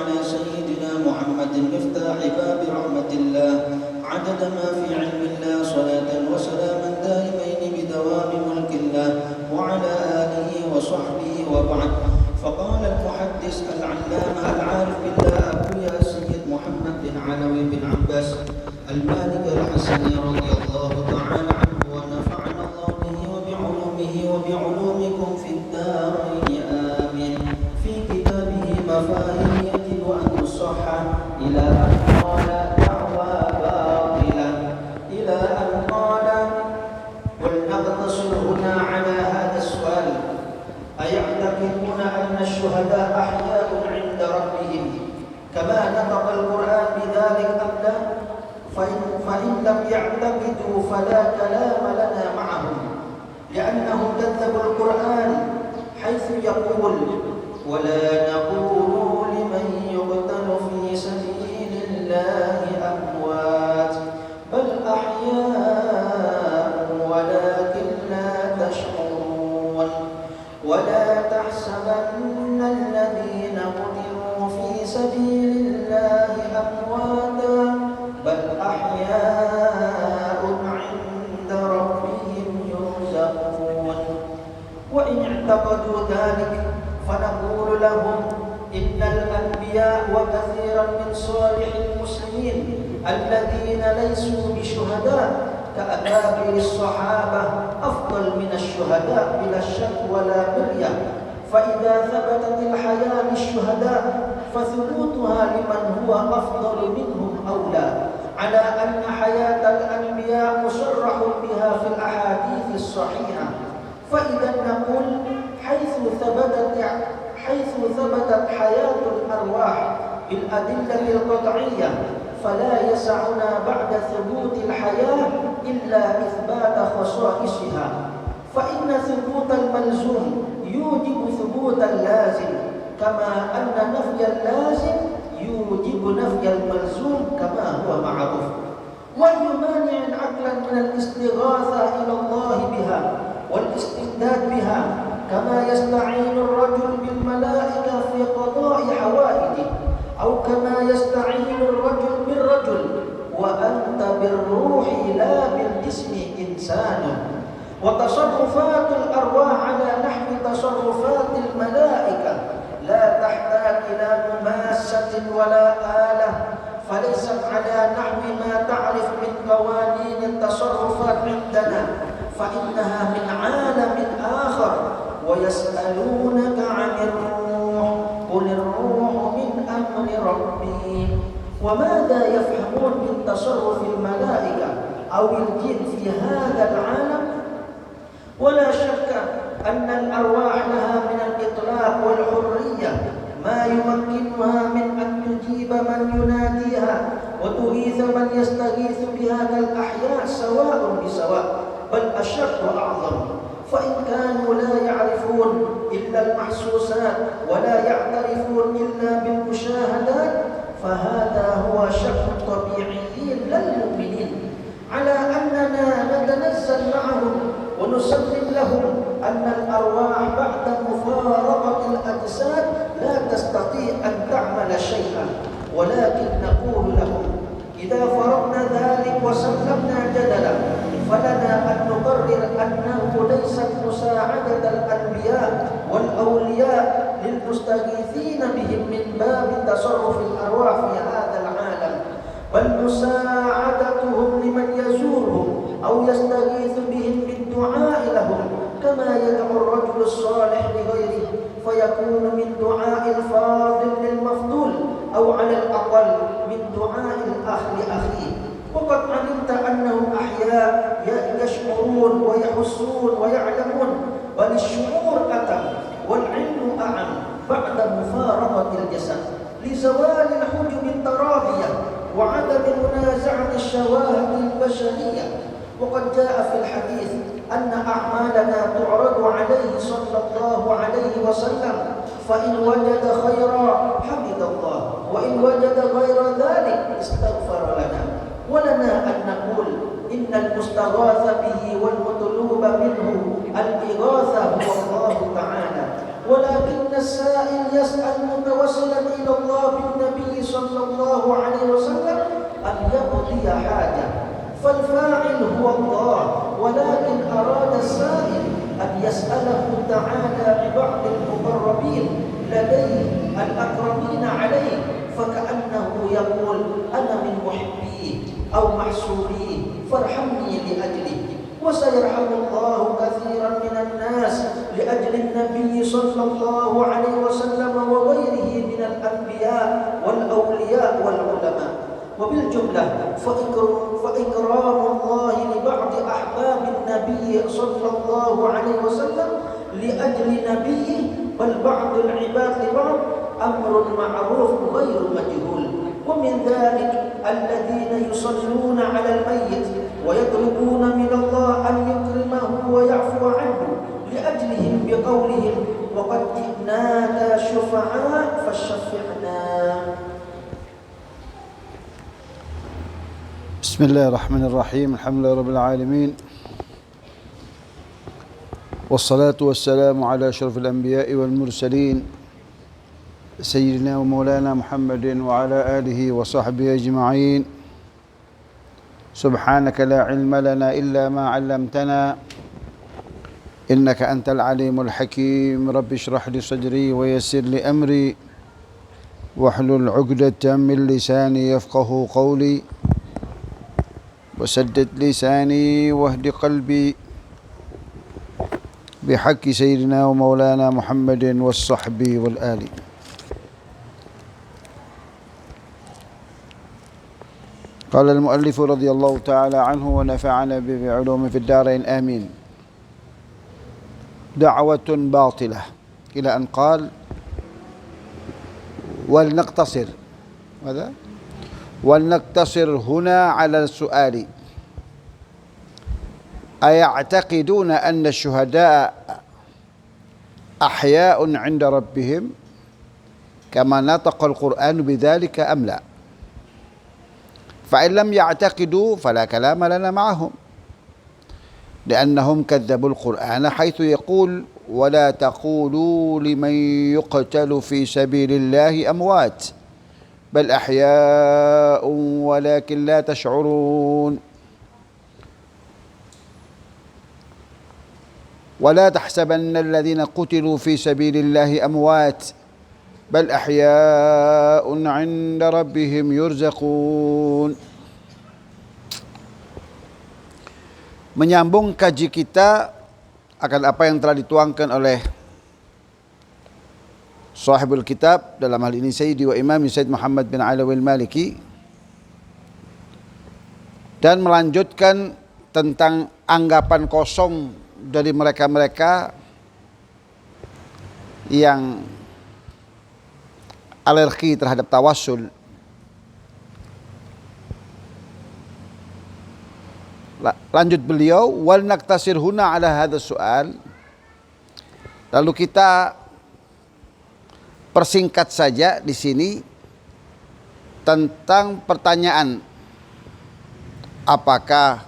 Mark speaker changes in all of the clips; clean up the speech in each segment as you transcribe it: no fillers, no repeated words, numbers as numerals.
Speaker 1: على سيدنا محمد مفتاح باب رحمة الله عدد ما في علم الله صلاة وسلاما دائمين بدوام ملك الله وعلى آله وصحبه وبعد. فقال المحدث العلامة العارف بالله أبويا سيد محمد بن علوي بن عباس المالك الحسني رضي الله تعالى عنه ونفعنا الله به وبعلومه وبعلومكم في الدارين آمين. في كتابه مفاهيم يجب أن تصح إلى أن قال دعوى باطلة إلى أن قال ولنقتصر هنا على هذا السؤال: أيعتقدون أن الشهداء أحياء عند ربهم كما نطق القرآن بذلك أم لا؟ فإن لم يعتقدوا فلا كلام لنا معهم، لأنهم كذبوا القرآن حيث يقول: ولا نقول لمن يقتل في سبيل الله أموات بل أحياء ولكن لا تشعرون ولا تحسبن الذين قتلوا في سبيل الله أمواتا بل أحياء عند ربهم يرزقون. وإن اعتقدوا ذلك فنقول لهم: إن الأنبياء وكثيرا من صالح المسلمين الذين ليسوا بشهداء كأكابر الصحابة أفضل من الشهداء بلا شك ولا مرية. فإذا ثبتت الحياة للشهداء فثبوتها لمن هو أفضل منهم أولى، على أن حياة الأنبياء مصرح بها في الأحاديث الصحيحة. فإذا نقول حيث ثبتت حياة الأرواح بالأدلة القطعية فلا يسعنا بعد ثبوت الحياة إلا إثبات خصائصها، فإن ثبوت الملزوم يوجب ثبوت اللازم، كما أن نفي اللازم يوجب نفي الملزوم كما هو معروف. وأي مانع عقلا من الاستغاثة إلى الله بها والاستمداد بها، كما يستعين الرجل بالملائكة في قضاء حوائجه، أو كما يستعين الرجل بالرجل وأنت بالروح لا بالجسم إنسان. وتصرفات الأرواح على نحو تصرفات الملائكة لا تحتاج إلى مماسة ولا آلة، فليست على نحو ما تعرف من قوانين التصرفات عندنا، فإنها من عالم آخر. ويسألونك عن الروح قل الروح من أمر ربي. وماذا يفهمون من تصرف الملائكة أو الجن في هذا العالم؟ ولا شك أن الأرواح لها من الإطلاق والحرية ما يمكنها من أن تجيب من يناديها وتغيث من يستغيث بهذا الأحياء سواء بسواء، بل أشد وأعظم. فإن كانوا لا يعرفون إلا المحسوسات ولا يعترفون إلا بالمشاهدات فهذا هو شأن الطبيعيين لا المؤمنين، على أننا نتنزل معهم ونسلم لهم أن الأرواح بعد مفارقة الأجساد لا تستطيع أن تعمل شيئا، ولكن نقول لهم: إذا فرضنا ذلك وسلمنا جدلا فلنا أن نقرر أنه ليست مساعدة الأنبياء والأولياء للمستغيثين بهم من باب تصرف الأرواح في هذا العالم، بل مساعدتهم لمن يزورهم أو يستغيث بهم بالدعاء لهم، كما يدعو الرجل الصالح لغيره فيكون من دعاء الفاضل للمفضول، أو على الأقل من دعاء الأخ لأخيه. وقد علمت أنهم أحياء يشعرون ويحسون ويعلمون، بل الشعور أتم والعلم أعم بعد مفارقة الجسد لزوال الحجب الترابية وعدم منازعة الشواهد البشرية. وقد جاء في الحديث أن أعمالنا تعرض عليه صلى الله عليه وسلم، فإن وجد خيرا حمد الله، وإن وجد غير ذلك استغفر لنا. ولنا أن نقول إن المستغاث به والمطلوب منه الإغاثة هو الله تعالى، ولكن السائل يسأل متوسلا إلى الله بالنبي صلى الله عليه وسلم أن يقضي حاجة، فالفاعل هو الله، ولكن أراد السائل أن يسأله تعالى ببعض المقربين لديه الأكرمين عليه، فكأنه يقول أنا من محبيه أو محسوبيه فارحمني لأجله. وسيرحم الله كثيرا من الناس لأجل النبي صلى الله عليه وسلم وغيره من الأنبياء والأولياء والعلماء. وبالجملة فإكرام الله لبعض أحباب النبي صلى الله عليه وسلم لأجل نبيه بل بعض العباد لبعض أمر معروف غير مجهول. ومن ذلك الذين يصلون على الميت ويطلبون من الله أن يكرمه ويعفو عنه لأجلهم بقولهم وقد جئناك شفعاء فشفعنا.
Speaker 2: بسم الله الرحمن الرحيم. الحمد لله رب العالمين، والصلاة والسلام على أشرف الأنبياء والمرسلين سيدنا ومولانا محمد وعلى آله وصحبه أجمعين. سبحانك لا علم لنا إلا ما علمتنا إنك أنت العليم الحكيم. رب اشرح لي صدري ويسر لي أمري واحلل عقدة من لساني يفقه قولي وسدد لساني واهد قلبي بحق سيدنا ومولانا محمد والصحب والآل. قال المؤلف رضي الله تعالى عنه ونفعنا بعلوم في الدارين آمين. دعوة باطلة إلى أن قال ولنقتصر ماذا؟ ولنقتصر هنا على السؤال أيعتقدون أن الشهداء أحياء عند ربهم كما نطق القرآن بذلك أم لا؟ فإن لم يعتقدوا فلا كلام لنا معهم، لأنهم كذبوا القرآن حيث يقول ولا تقولوا لمن يقتل في سبيل الله أموات بل أحياء ولكن لا تشعرون. ولا تحسبن الذين قتلوا في سبيل الله أموات بل أحياء عند ربهم يرزقون. Menyambung kaji kita akan apa yang telah dituangkan oleh sahibul kitab, dalam hal ini Sayyidi wa Imami Sayyid Muhammad bin Alawi al-Maliki, dan melanjutkan tentang anggapan kosong dari mereka-mereka yang alergi terhadap tawassul. Lanjut beliau, wal naktasir huna ala hadha soal. Lalu kita persingkat saja di sini tentang pertanyaan apakah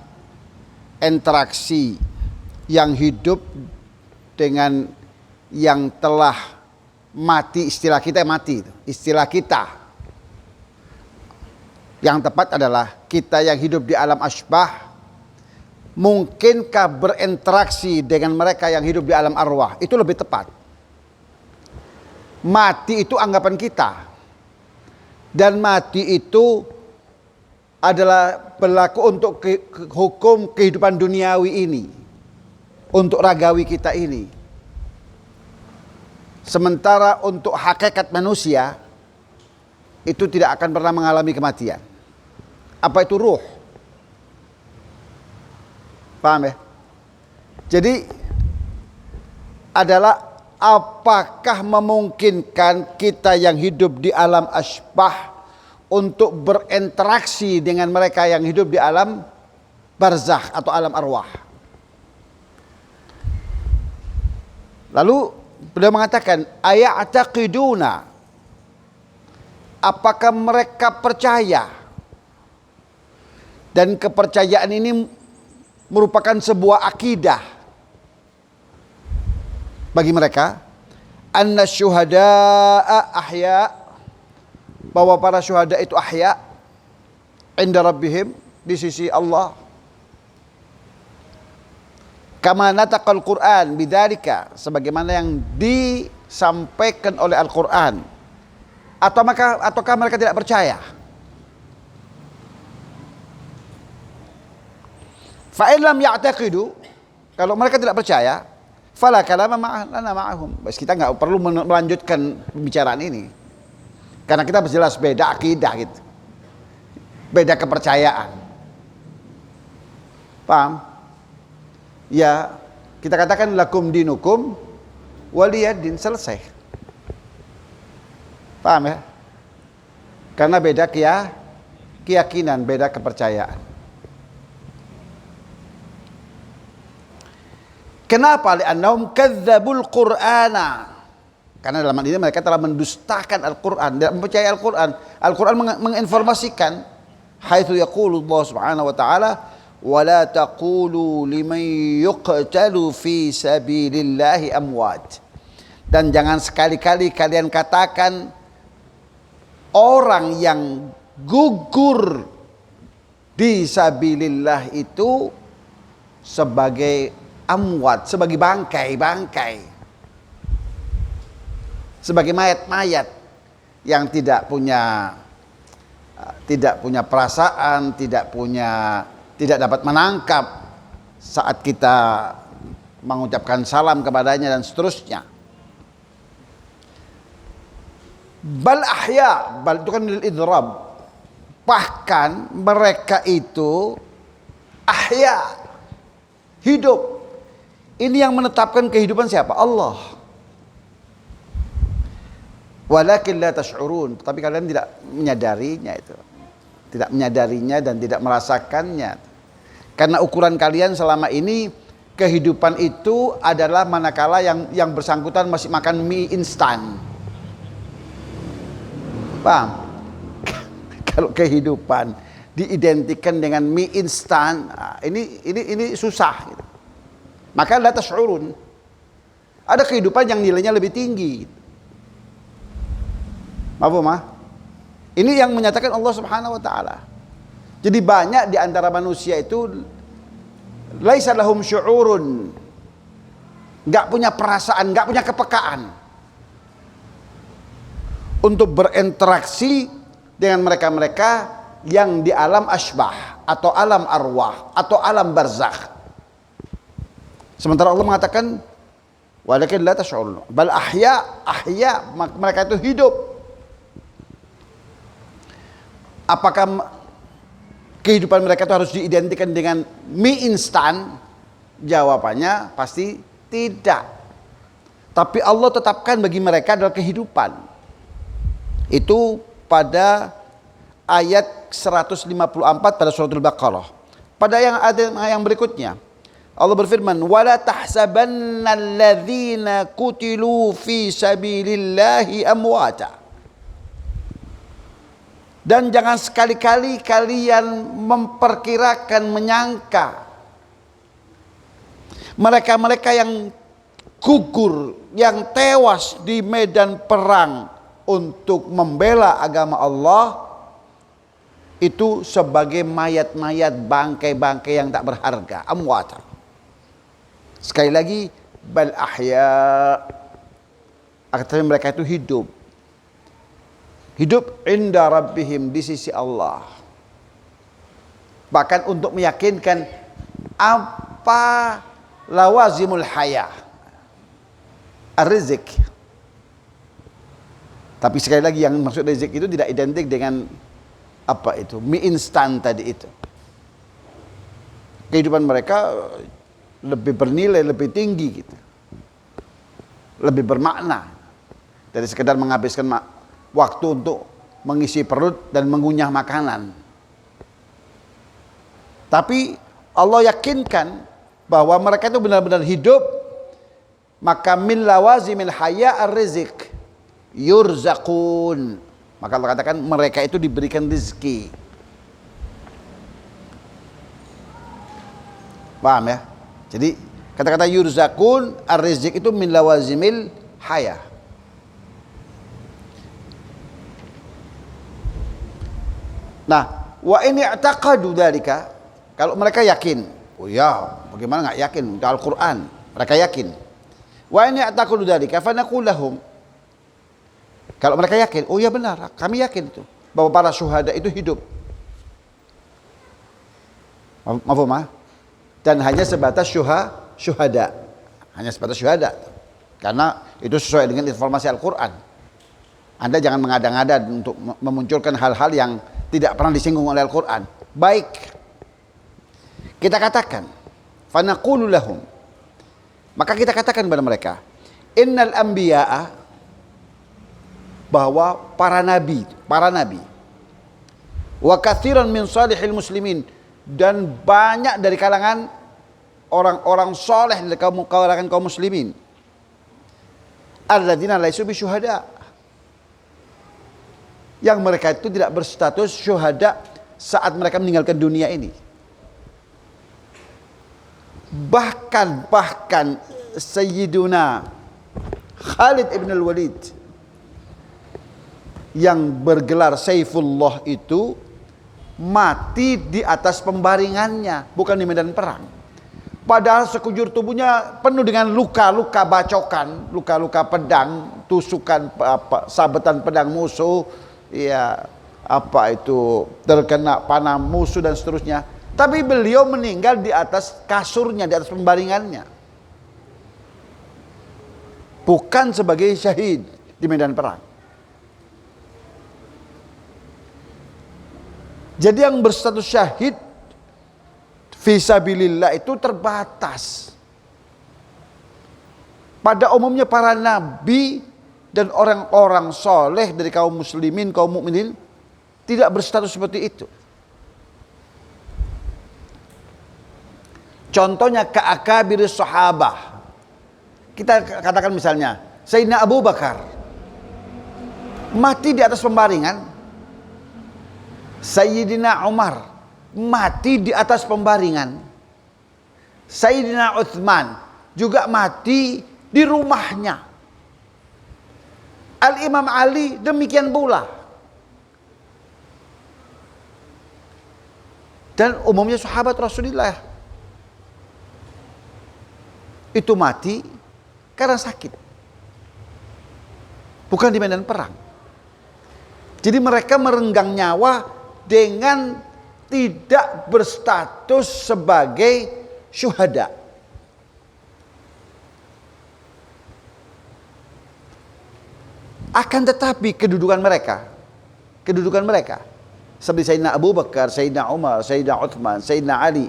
Speaker 2: interaksi yang hidup dengan yang telah mati, istilah kita mati, istilah kita yang tepat adalah kita yang hidup di alam asbah, mungkinkah berinteraksi dengan mereka yang hidup di alam arwah? Itu lebih tepat. Mati itu anggapan kita, dan mati itu adalah berlaku untuk hukum kehidupan duniawi ini, untuk ragawi kita ini. Sementara untuk hakikat manusia itu tidak akan pernah mengalami kematian. Apa itu ruh? Paham ya? Jadi adalah apakah memungkinkan kita yang hidup di alam asbah untuk berinteraksi dengan mereka yang hidup di alam barzakh atau alam arwah? Lalu beliau mengatakan ayataqiduna, apakah mereka percaya, dan kepercayaan ini merupakan sebuah akidah bagi mereka, anna syuhada'a ahya, bahwa para syuhada itu ahya inda rabbihim, di sisi Allah. Kama nataqal Qur'an bidzalika, sebagaimana yang disampaikan oleh Al-Qur'an. Ataukah mereka tidak percaya? Fa in lam ya'taqidu, kalau mereka tidak percaya, fala kalama lana ma'ahum. Bas, kita enggak perlu melanjutkan pembicaraan ini. Karena kita jelas beda akidah gitu. Beda kepercayaan. Paham? Ya, kita katakan lakum dinukum waliyadin, selesai. Paham ya? Karena beda keyakinan, beda kepercayaan. Kenapa? Li'annahum kadzdzabul Qur'ana. Karena dalam hal ini mereka telah mendustakan Al-Qur'an, tidak mempercayai Al-Qur'an. Al-Qur'an menginformasikan haitsu yaqulu Allah Subhanahu wa taala, wala taqulu liman yuqtalu fi sabilillahi amwat. Dan jangan sekali-kali kalian katakan orang yang gugur di sabilillah itu sebagai amwat, sebagai bangkai-bangkai, sebagai mayat-mayat yang tidak punya perasaan, tidak dapat menangkap saat kita mengucapkan salam kepadanya dan seterusnya. Bal ahya, bal itu kan lil idrab. Bahkan mereka itu ahya, hidup. Ini yang menetapkan kehidupan siapa? Allah. Walakin la tash'urun, tapi kalian tidak menyadarinya itu. Tidak menyadarinya dan tidak merasakannya. Karena ukuran kalian selama ini kehidupan itu adalah manakala yang bersangkutan masih makan mie instan. Paham? Kalau kehidupan diidentikan dengan mie instan, ini susah gitu. Maka la tash'urun. Ada kehidupan yang nilainya lebih tinggi. Mafhum? Ini yang menyatakan Allah Subhanahu wa taala. Jadi banyak di antara manusia itu laisa lahum syu'urun. Enggak punya perasaan, enggak punya kepekaan untuk berinteraksi dengan mereka-mereka yang di alam asbah atau alam arwah atau alam barzakh. Sementara Allah mengatakan walakin la tash'urun bal ahya, mereka itu hidup. Apakah kehidupan mereka itu harus diidentikan dengan mie instan? Jawabannya pasti tidak. Tapi Allah tetapkan bagi mereka adalah kehidupan. Itu pada ayat 154 pada surat Al-Baqarah. Pada yang berikutnya Allah berfirman, "Wala tahsabanna alladzina qutilu fi sabilillahi amwata." Dan jangan sekali-kali kalian memperkirakan, menyangka mereka-mereka yang gugur, yang tewas di medan perang untuk membela agama Allah itu sebagai mayat-mayat, bangkai-bangkai yang tak berharga, amwata. Sekali lagi, bal ahya, artinya mereka itu hidup inda rabbihim, di sisi Allah. Bahkan untuk meyakinkan apa lawazimul haya, ar-rizq. Tapi sekali lagi yang maksud rizq itu tidak identik dengan apa itu, mie instan tadi itu. Kehidupan mereka lebih bernilai, lebih tinggi gitu. Lebih bermakna dari sekedar menghabiskan waktu untuk mengisi perut dan mengunyah makanan. Tapi Allah yakinkan bahwa mereka itu benar-benar hidup. Maka min lawazimil haya ar-rizq yurzaqun. Maka Allah katakan mereka itu diberikan rezeki. Paham ya? Jadi kata-kata yurzaqun ar-rizq itu min lawazimil haya. Nah, wa ini i'taqadu dzalika, kalau mereka yakin, oh ya, bagaimana enggak yakin? Itu Al-Qur'an, mereka yakin. Wa ini i'taqadu dzalika fa naqul lahum, kalau mereka yakin, oh ya benar, kami yakin itu bahwa para syuhada itu hidup. Mafhum? Dan hanya sebatas syuhada. Hanya sebatas syuhada. Karena itu sesuai dengan informasi Al-Qur'an. Anda jangan mengada-ngada untuk memunculkan hal-hal yang tidak pernah disinggung oleh Al-Qur'an. Baik. Kita katakan, fa naqulu lahum. Maka kita katakan kepada mereka, innal anbiya'a, bahwa para nabi wa katsiran min salihil muslimin, dan banyak dari kalangan orang-orang soleh dari kalangan kaum muslimin, alladzina laisu bisyuhada, yang mereka itu tidak berstatus syuhada saat mereka meninggalkan dunia ini. Bahkan Sayyiduna Khalid ibn al-Walid yang bergelar Saifullah itu mati di atas pembaringannya, bukan di medan perang. Padahal sekujur tubuhnya penuh dengan luka-luka bacokan, luka-luka pedang, tusukan sabetan pedang musuh, ya apa itu, terkena panah musuh dan seterusnya. Tapi beliau meninggal di atas kasurnya, di atas pembaringannya, bukan sebagai syahid di medan perang. Jadi yang berstatus syahid fisabilillah itu terbatas. Pada umumnya para nabi dan orang-orang soleh dari kaum muslimin, kaum mukminin tidak berstatus seperti itu. Contohnya keakabir sahabah. Kita katakan misalnya Sayyidina Abu Bakar mati di atas pembaringan. Sayyidina Umar mati di atas pembaringan. Sayyidina Utsman juga mati di rumahnya. Al-Imam Ali demikian pula. Dan umumnya sahabat Rasulullah itu mati karena sakit, bukan di medan perang. Jadi mereka merenggang nyawa dengan tidak berstatus sebagai syuhada. Akan tetapi kedudukan mereka seperti Sayyidina Abu Bakar, Sayyidina Umar, Sayyidina Uthman, Sayyidina Ali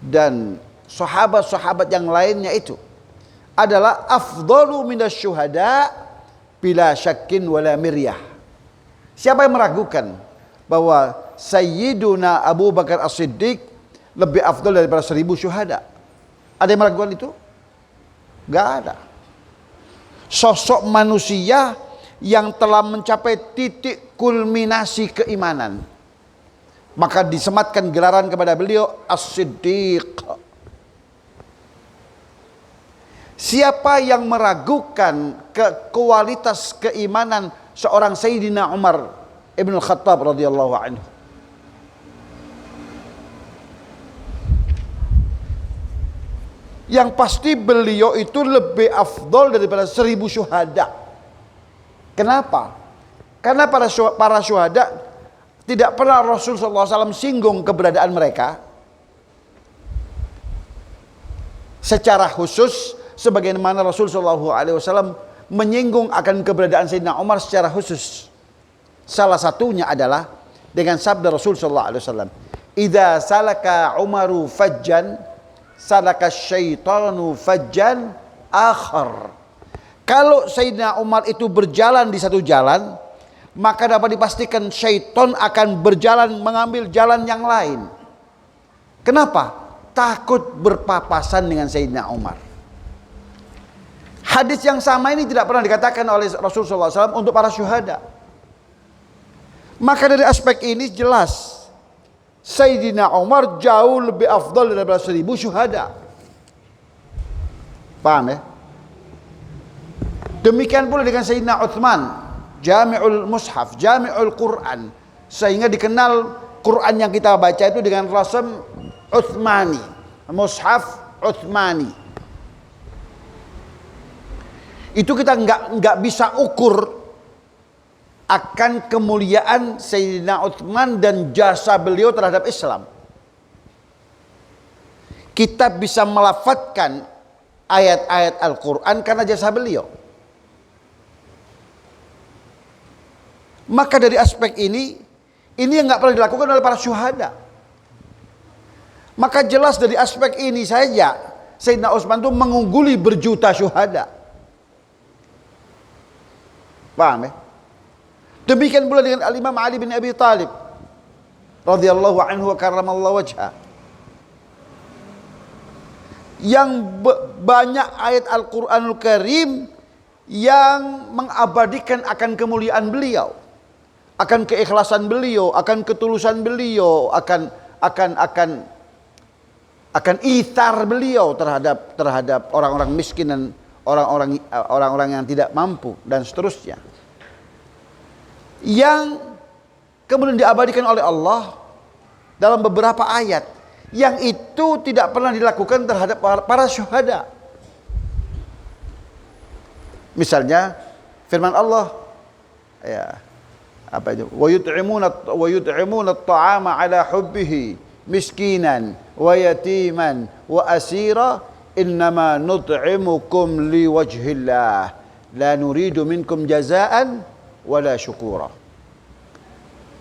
Speaker 2: dan sahabat-sahabat yang lainnya itu adalah afdalu minasyuhada bila syakkin wala miryah. Siapa yang meragukan bahwa Sayyiduna Abu Bakar As-Siddiq lebih afdal daripada 1000 syuhada? Ada yang meragukan itu? Gak ada. Sosok manusia yang telah mencapai titik kulminasi keimanan, maka disematkan gelaran kepada beliau As-Siddiq. Siapa yang meragukan kualitas keimanan seorang Sayyidina Umar Ibn Khattab radhiyallahu anhu? Yang pasti beliau itu lebih afdol daripada 1000 syuhada. Kenapa? Karena para syuhada tidak pernah Rasulullah SAW singgung keberadaan mereka secara khusus, sebagaimana Rasulullah SAW menyinggung akan keberadaan Sayyidina Umar secara khusus. Salah satunya adalah dengan sabda Rasul sallallahu alaihi wasallam, "Idza salaka Umaru fajjan, salaka syaitanu fajjan akhar." Kalau Sayyidina Umar itu berjalan di satu jalan, maka dapat dipastikan syaitan akan berjalan mengambil jalan yang lain. Kenapa? Takut berpapasan dengan Sayyidina Umar. Hadis yang sama ini tidak pernah dikatakan oleh Rasulullah SAW untuk para syuhada. Maka dari aspek ini jelas Sayyidina Umar jauh lebih afdal daripada 1000 syuhada. Paham ya? Demikian pula dengan Sayyidina Uthman, Jami'ul Mushaf, Jami'ul Quran, Sehingga dikenal Quran yang kita baca itu dengan rasam Utsmani, mushaf Utsmani. Itu kita nggak bisa ukur akan kemuliaan Sayyidina Utsman dan jasa beliau terhadap Islam. Kita bisa melafadzkan ayat-ayat Al-Quran karena jasa beliau. Maka dari aspek ini yang nggak pernah dilakukan oleh para syuhada. Maka jelas dari aspek ini saja Sayyidina Utsman itu mengungguli berjuta syuhada. Paham ya? Demikian pula dengan Al-Imam Ali bin Abi Thalib radhiyallahu anhu wa karramallahu wajhah. Yang banyak ayat Al-Quranul Karim yang mengabadikan akan kemuliaan beliau, akan keikhlasan beliau, akan ketulusan beliau, akan ithar beliau terhadap orang-orang miskin dan orang-orang yang tidak mampu dan seterusnya. Yang kemudian diabadikan oleh Allah dalam beberapa ayat. Yang itu tidak pernah dilakukan terhadap para syuhada. Misalnya firman Allah, ya, apa itu? Wa yut'imuna at-ta'ama 'ala hubbihi miskinan wa yatiman wa asira innama nut'imukum liwajhillah la nuridu minkum jazaan wala syukura.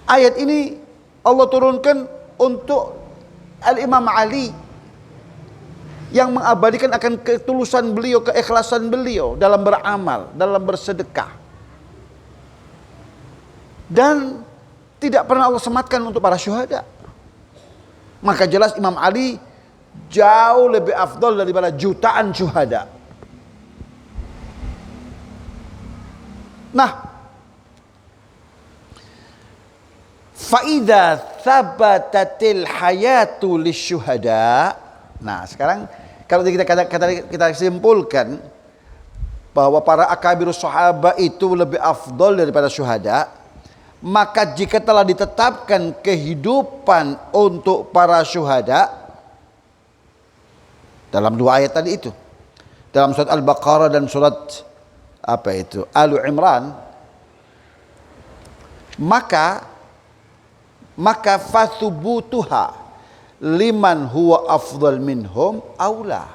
Speaker 2: Ayat ini Allah turunkan untuk Al-Imam Ali yang mengabadikan akan ketulusan beliau, keikhlasan beliau dalam beramal, dalam bersedekah. Dan tidak pernah Allah sematkan untuk para syuhada. Maka jelas Imam Ali jauh lebih afdal daripada jutaan syuhada. Nah, Fa'idha thabatatil hayatu lisyuhada. Nah, sekarang kalau kita simpulkan bahwa para akabirus sahabat itu lebih afdol daripada syuhada, maka jika telah ditetapkan kehidupan untuk para syuhada dalam dua ayat tadi itu, dalam surat Al-Baqarah dan surat Al Imran, maka fathubutuha liman huwa afdal minhum aula.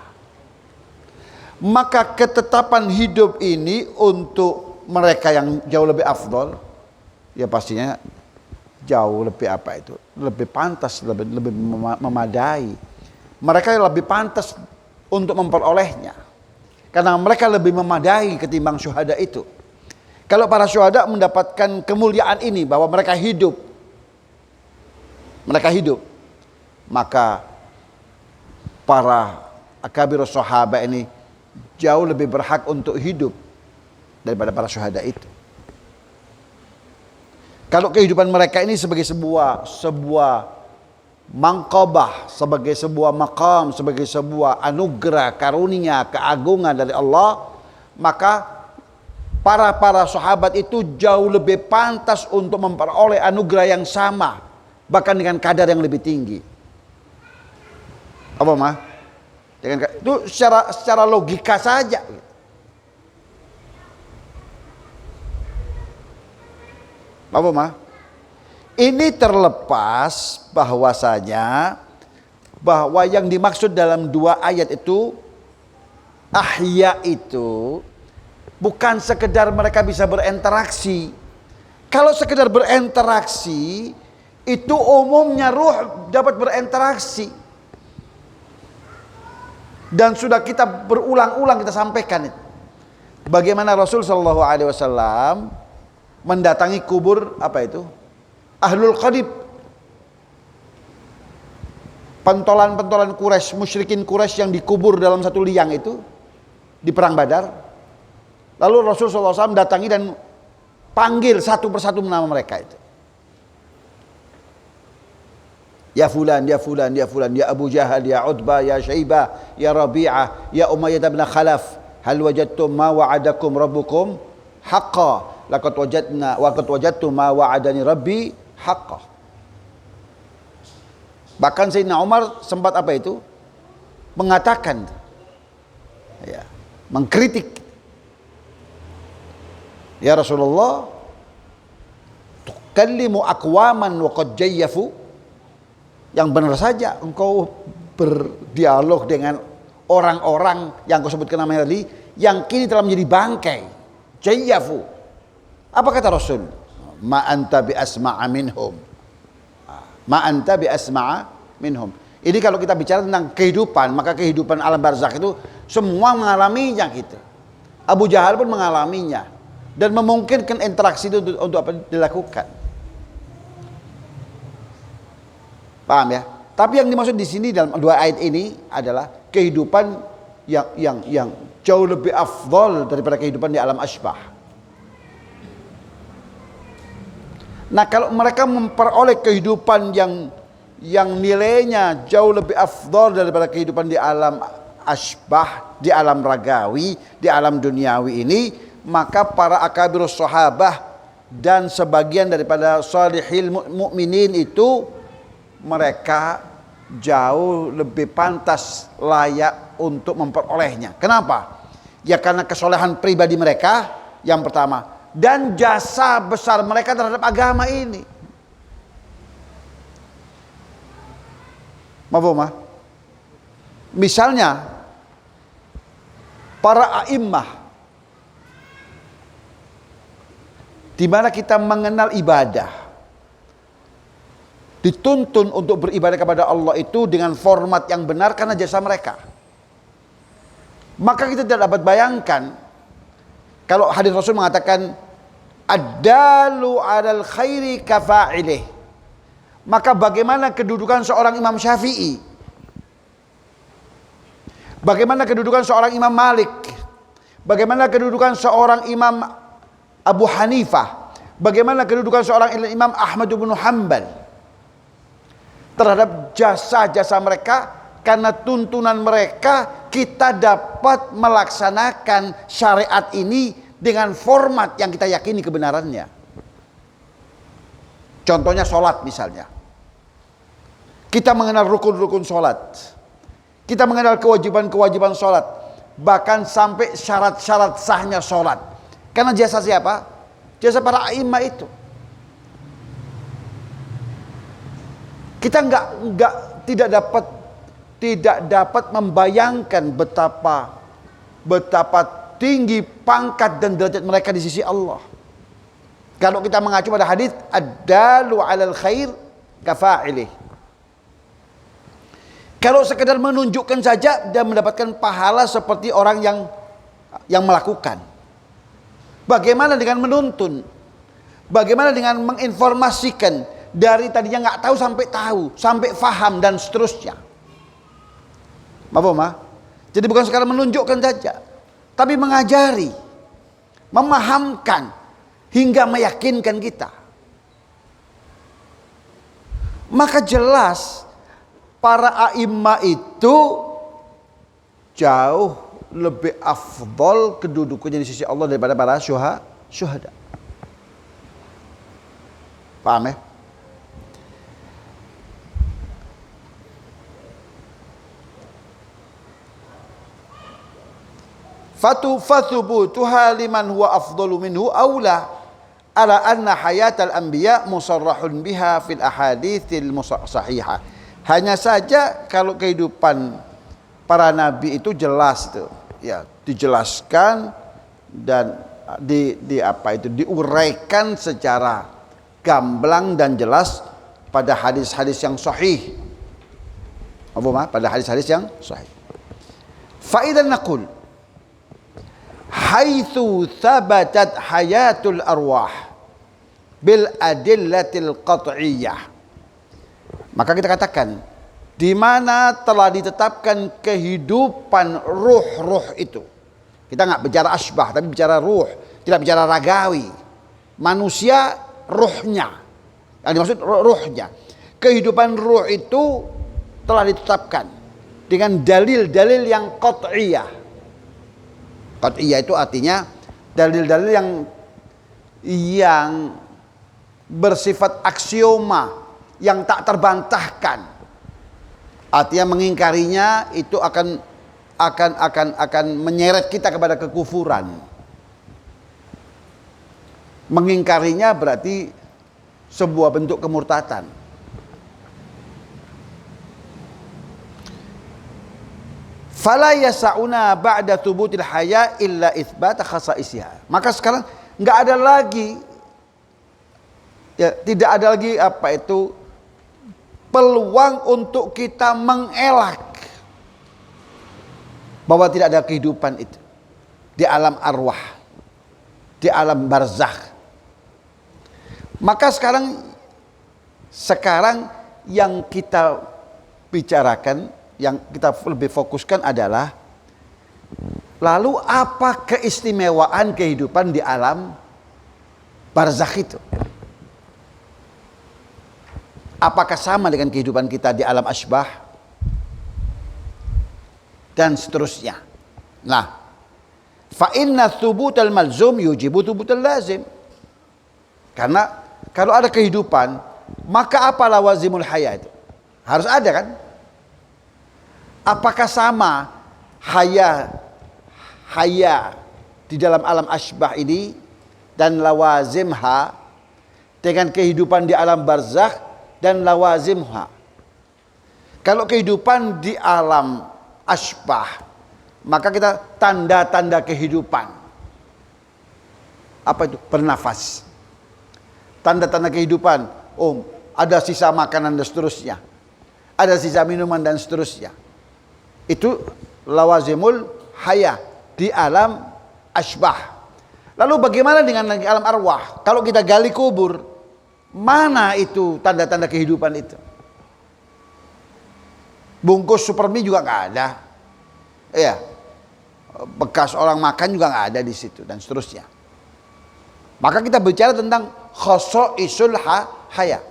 Speaker 2: Maka ketetapan hidup ini untuk mereka yang jauh lebih afdal, ya pastinya jauh lebih lebih pantas, lebih memadai. Mereka lebih pantas untuk memperolehnya karena mereka lebih memadai ketimbang syuhada itu. Kalau para syuhada mendapatkan kemuliaan ini bahwa mereka hidup, maka para akabirus sahabat ini jauh lebih berhak untuk hidup daripada para syuhada itu. Kalau kehidupan mereka ini sebagai sebuah mangqabah, sebagai sebuah maqam, sebagai sebuah anugerah, karunia, keagungan dari Allah, maka para sahabat itu jauh lebih pantas untuk memperoleh anugerah yang sama, bahkan dengan kadar yang lebih tinggi. Apa mah? Itu secara logika saja. Apa mah? Ini terlepas bahwasanya bahwa yang dimaksud dalam dua ayat itu ahya itu bukan sekedar mereka bisa berinteraksi. Kalau sekedar berinteraksi itu umumnya ruh dapat berinteraksi. Dan sudah kita berulang-ulang kita sampaikan itu. Bagaimana Rasul sallallahu alaihi wasallam mendatangi kubur Ahlul Qadib. Pentolan-pentolan Quraisy, musyrikin Quraisy yang dikubur dalam satu liang itu di perang Badar. Lalu Rasul sallallahu alaihi wasallam datangi dan panggil satu persatu nama mereka itu. Ya fulan, ya fulan, ya fulan, ya Abu Jahal, ya Utbah, ya Syaibah, ya Rabi'ah, ya Umayyah bin Khalaf, hal wajadtum ma wa'adakum rabbukum haqqan, laqad wajadtum ma wa'adani rabbi haqqah. Bahkan Sayyidina Umar sempat apa itu? Mengatakan, ya, mengkritik, ya Rasulullah, tukallimu aqwaman wa qad jayyafu. Yang benar saja engkau berdialog dengan orang-orang yang kau sebutkan namanya tadi, yang kini telah menjadi bangkai, jayyafu. Apa kata Rasul? Ma anta bi asma'a minhum. Ma anta bi asma'a minhum. Ini kalau kita bicara tentang kehidupan, maka kehidupan alam barzakh itu semua mengalaminya gitu. Abu Jahal pun mengalaminya dan memungkinkan interaksi itu untuk apa dilakukan. Paham ya? Tapi yang dimaksud di sini dalam dua ayat ini adalah kehidupan yang jauh lebih afdol daripada kehidupan di alam asbah. Nah, kalau mereka memperoleh kehidupan yang nilainya jauh lebih afdol daripada kehidupan di alam asbah, di alam ragawi, di alam duniawi ini, maka para akabirus sahabah dan sebagian daripada salihil mu'minin itu mereka jauh lebih pantas, layak untuk memperolehnya. Kenapa? Ya karena kesolehan pribadi mereka yang pertama, dan jasa besar mereka terhadap agama ini. Mafhumah? Misalnya para a'immah, di mana kita mengenal ibadah, dituntun untuk beribadah kepada Allah itu dengan format yang benar karena jasa mereka. Maka kita tidak dapat bayangkan kalau hadis Rasul mengatakan ad-dalu 'alal khairi kafa'ilih. Maka bagaimana kedudukan seorang Imam Syafi'i? Bagaimana kedudukan seorang Imam Malik? Bagaimana kedudukan seorang Imam Abu Hanifah? Bagaimana kedudukan seorang Imam Ahmad bin Hanbal? Terhadap jasa-jasa mereka, karena tuntunan mereka kita dapat melaksanakan syariat ini dengan format yang kita yakini kebenarannya. Contohnya sholat misalnya. Kita mengenal rukun-rukun sholat. Kita mengenal kewajiban-kewajiban sholat. Bahkan sampai syarat-syarat sahnya sholat. Karena jasa siapa? Jasa para a'imah itu. Kita tidak dapat membayangkan betapa tinggi pangkat dan derajat mereka di sisi Allah. Kalau kita mengacu pada hadis ad-dalu 'alal khair kafa'ilih. Kalau sekedar menunjukkan saja dan mendapatkan pahala seperti orang yang melakukan. Bagaimana dengan menuntun? Bagaimana dengan menginformasikan dari tadinya nggak tahu, sampai faham dan seterusnya. Mafhumah? Jadi bukan sekadar menunjukkan saja, tapi mengajari, memahamkan hingga meyakinkan kita. Maka jelas para a'immah itu jauh lebih afdol kedudukannya di sisi Allah daripada para syuhada. Paham ya? Fathubutuha liman huwa afdalu minhu aula ala anna hayatal anbiya musarrahun biha fil ahaditsil sahihah. Hanya saja kalau kehidupan para nabi itu jelas tuh, ya, dijelaskan dan diuraikan secara gamblang dan jelas pada hadis-hadis yang sahih. Pada hadis-hadis yang sahih. Faidan naqul haitsu thabatat hayatul arwah bil adillatil qat'iyyah. Maka kita katakan, di mana telah ditetapkan kehidupan ruh-ruh itu. Kita nggak bicara asbah, tapi bicara ruh, tidak bicara ragawi. Manusia ruhnya, yang dimaksud ruhnya. Kehidupan ruh itu telah ditetapkan dengan dalil-dalil yang qat'iyah. Qat'iyah itu artinya dalil-dalil yang bersifat aksioma yang tak terbantahkan. Artinya mengingkarinya itu akan menyeret kita kepada kekufuran. Mengingkarinya berarti sebuah bentuk kemurtatan. Fala yasa'una ba'da thubutil haya illa itsbat khasaisiha. Maka sekarang enggak ada lagi, ya, tidak ada lagi peluang untuk kita mengelak bahwa tidak ada kehidupan itu di alam arwah, di alam barzakh. Maka sekarang yang kita bicarakan, yang kita lebih fokuskan adalah lalu apa keistimewaan kehidupan di alam barzakh itu? Apakah sama dengan kehidupan kita di alam asbah dan seterusnya? Nah, fa inna thubutal malzum yujibu thubutal lazim. Karena kalau ada kehidupan, maka apa lawazimul haya itu? Harus ada kan? Apakah sama haya di dalam alam asbah ini dan lawazimha dengan kehidupan di alam barzakh dan lawazimha? Kalau kehidupan di alam asbah, maka kita tanda-tanda kehidupan. Apa itu? Bernafas. Tanda-tanda kehidupan. Oh, ada sisa makanan dan seterusnya. Ada sisa minuman dan seterusnya. Itu lawazimul haya di alam asbah. Lalu bagaimana dengan alam arwah? Kalau kita gali kubur, mana itu tanda-tanda kehidupan itu? Bungkus supermi juga nggak ada, ya. Bekas orang makan juga nggak ada di situ dan seterusnya. Maka kita bicara tentang khosaisul haya,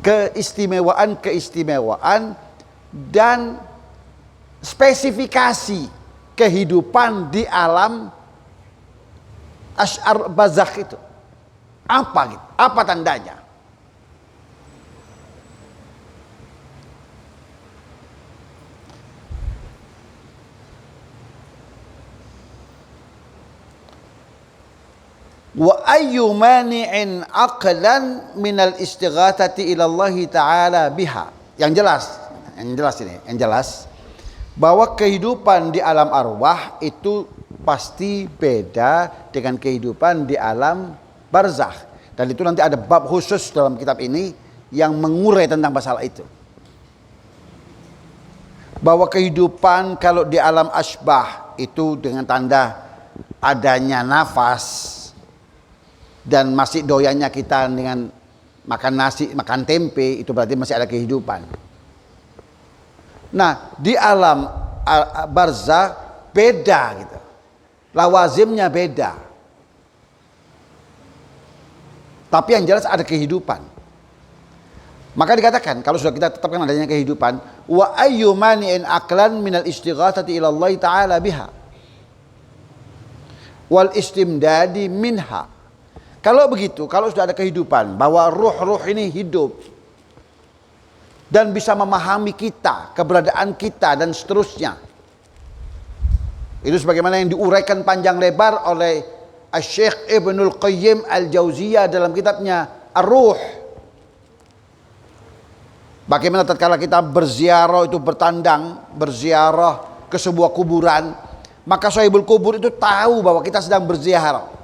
Speaker 2: keistimewaan dan spesifikasi kehidupan di alam barzakh itu. Apa gitu? Apa tandanya? Wa ayyu mani'in aqlan minal istighatsati ila Allah Ta'ala biha. Yang jelas bahwa kehidupan di alam arwah itu pasti beda dengan kehidupan di alam barzakh. Dan itu nanti ada bab khusus dalam kitab ini yang mengurai tentang masalah itu. Bahwa kehidupan kalau di alam asbah itu dengan tanda adanya nafas dan masih doyannya kita dengan makan nasi, makan tempe, itu berarti masih ada kehidupan. Nah, di alam barzakh beda gitu. Lawazimnya beda. Tapi yang jelas ada kehidupan. Maka dikatakan kalau sudah kita tetapkan adanya kehidupan, wa ayyu mani'in aqlan minal istighatsati ila Allah Ta'ala biha wal istimdadi minha. Kalau begitu, kalau sudah ada kehidupan, bahwa ruh-ruh ini hidup dan bisa memahami kita, keberadaan kita dan seterusnya. Itu sebagaimana yang diuraikan panjang lebar oleh Asy-Syaikh Ibnul Qayyim Al-Jauziyah dalam kitabnya Ar-Ruh. Bagaimana tatkala kita berziarah itu berziarah ke sebuah kuburan, maka sahibul kubur itu tahu bahwa kita sedang berziarah.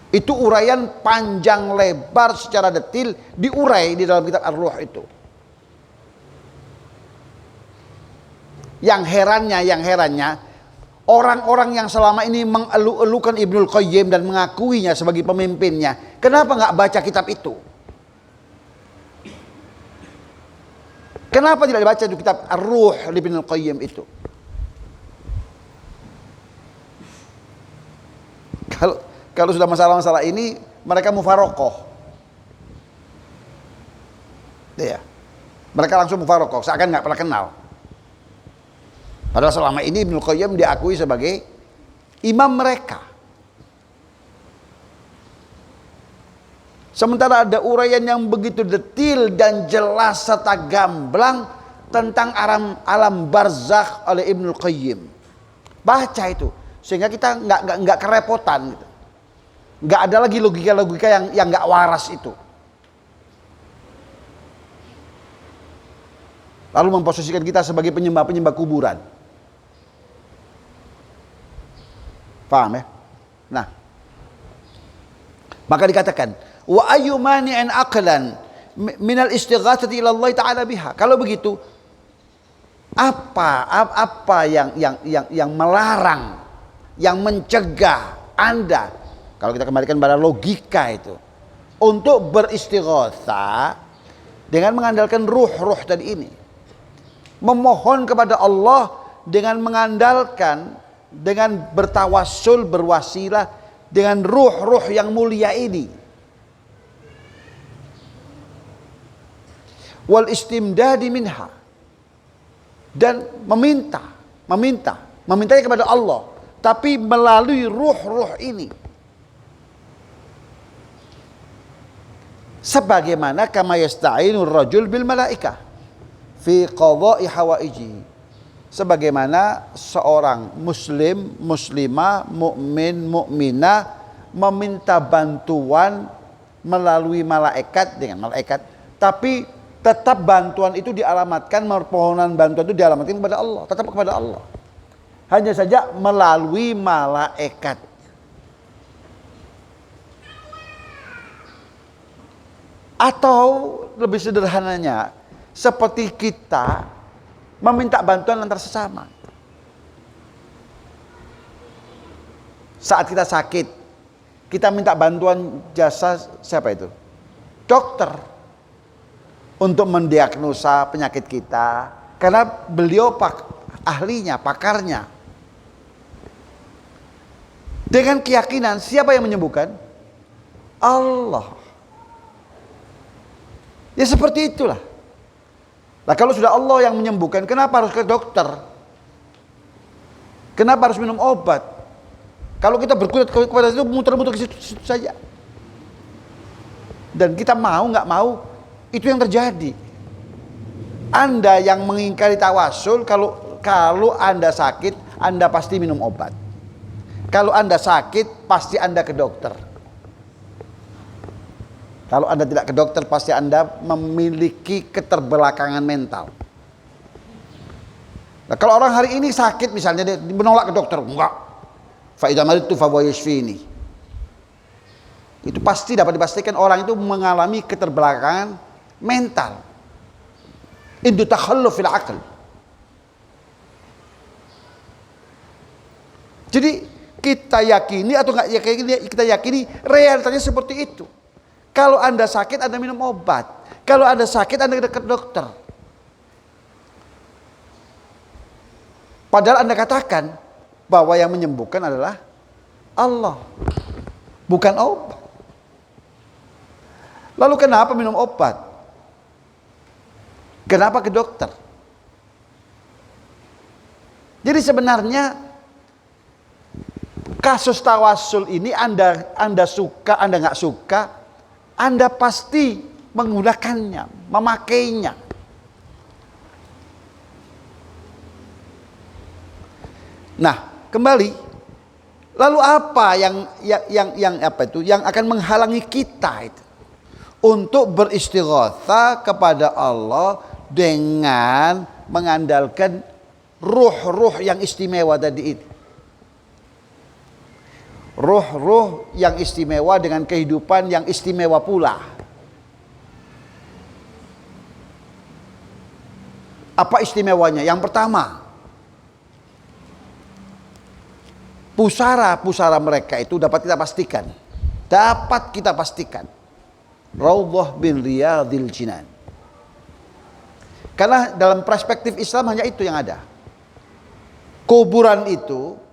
Speaker 2: Itu uraian panjang lebar secara detil diurai di dalam kitab Ar-Ruh itu. Yang herannya orang-orang yang selama ini mengelu-elukan Ibnul Qayyim dan mengakuinya sebagai pemimpinnya, kenapa nggak baca kitab itu? Kenapa tidak dibaca di kitab Ar-Ruh Ibnul Qayyim itu? Kalau sudah masalah-masalah ini, mereka mufarokoh. Ya, mereka langsung mufarokoh, seakan nggak pernah kenal. Padahal selama ini Ibnul Qayyim diakui sebagai imam mereka. Sementara ada uraian yang begitu detil dan jelas serta gamblang tentang alam barzakh oleh Ibnul Qayyim. Baca itu sehingga kita nggak kerepotan gitu. Nggak ada lagi logika-logika yang nggak waras itu. Lalu memposisikan kita sebagai penyembah kuburan. Paham ya? Nah, maka dikatakan wa ayyu mani'an aqlan minal istighatsati ila Allah taala biha. Kalau begitu apa yang melarang, yang mencegah Anda, kalau kita kembalikan pada logika itu, untuk beristighatsah dengan mengandalkan ruh-ruh tadi ini, memohon kepada Allah dengan mengandalkan, dengan bertawassul, berwasilah dengan ruh-ruh yang mulia ini, wal istimdadi minha, dan memintanya kepada Allah, tapi melalui ruh-ruh ini, sebagaimana kama yasta'inu rajul bil malaikah fi qada'i hawaiji, sebagaimana seorang muslim, muslimah, mukmin, mukminah meminta bantuan melalui malaikat, dengan malaikat, tapi tetap bantuan itu dialamatkan, permohonan bantuan itu dialamatkan kepada Allah, tetap kepada Allah, hanya saja melalui malaikat. Atau lebih sederhananya, seperti kita meminta bantuan antar sesama. Saat kita sakit, kita minta bantuan jasa siapa itu? Dokter, untuk mendiagnosa penyakit kita, karena beliau ahlinya, pakarnya. Dengan keyakinan siapa yang menyembuhkan? Allah. Ya seperti itulah. Nah, kalau sudah Allah yang menyembuhkan, kenapa harus ke dokter? Kenapa harus minum obat? Kalau kita berkutat kepada itu, muter-muter ke situ saja. Dan kita mau nggak mau, itu yang terjadi. Anda yang mengingkari tawasul, kalau Anda sakit, Anda pasti minum obat. Kalau Anda sakit, pasti Anda ke dokter. Kalau Anda tidak ke dokter, pasti Anda memiliki keterbelakangan mental. Nah, kalau orang hari ini sakit misalnya, dia menolak ke dokter, enggak. Fa idza maridtu fa huwa yashfini. Itu pasti dapat dipastikan orang itu mengalami keterbelakangan mental. Indu takhalluf fil aql. Jadi kita yakini atau enggak yakini, kita yakini realitanya seperti itu. Kalau Anda sakit, Anda minum obat. Kalau Anda sakit, Anda dekat dokter. Padahal Anda katakan bahwa yang menyembuhkan adalah Allah, bukan obat. Lalu kenapa minum obat? Kenapa ke dokter? Jadi sebenarnya kasus tawasul ini Anda suka, Anda nggak suka, Anda pasti menggunakannya, memakainya. Nah, kembali, lalu apa yang akan menghalangi kita itu untuk beristighatsah kepada Allah dengan mengandalkan ruh-ruh yang istimewa tadi itu? Ruh-ruh yang istimewa dengan kehidupan yang istimewa pula. Apa istimewanya? Yang pertama, pusara mereka itu dapat kita pastikan Raudhah bin Riyadhil Jinan. Karena dalam perspektif Islam hanya itu yang ada. Kuburan itu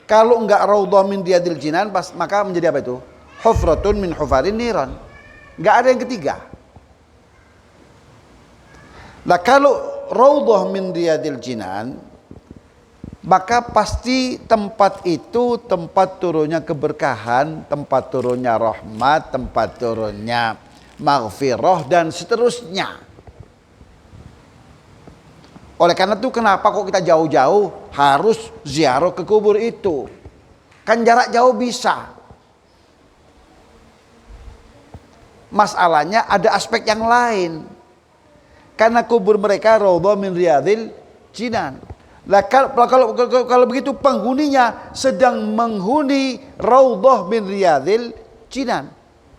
Speaker 2: kalau enggak Raudhah min Riyadhil Jinan, maka menjadi apa itu? Hufratun min hufarin niran. Enggak ada yang ketiga. Nah, kalau Raudhah min Riyadhil Jinan maka pasti tempat itu tempat turunnya keberkahan, tempat turunnya rahmat, tempat turunnya maghfirah dan seterusnya. Oleh karena itu kenapa kok kita jauh-jauh harus ziarah ke kubur itu? Kan jarak jauh bisa. Masalahnya ada aspek yang lain. Karena kubur mereka raudhah min riyadil jinan. Lah kalau begitu penghuninya sedang menghuni raudhah min riyadil jinan.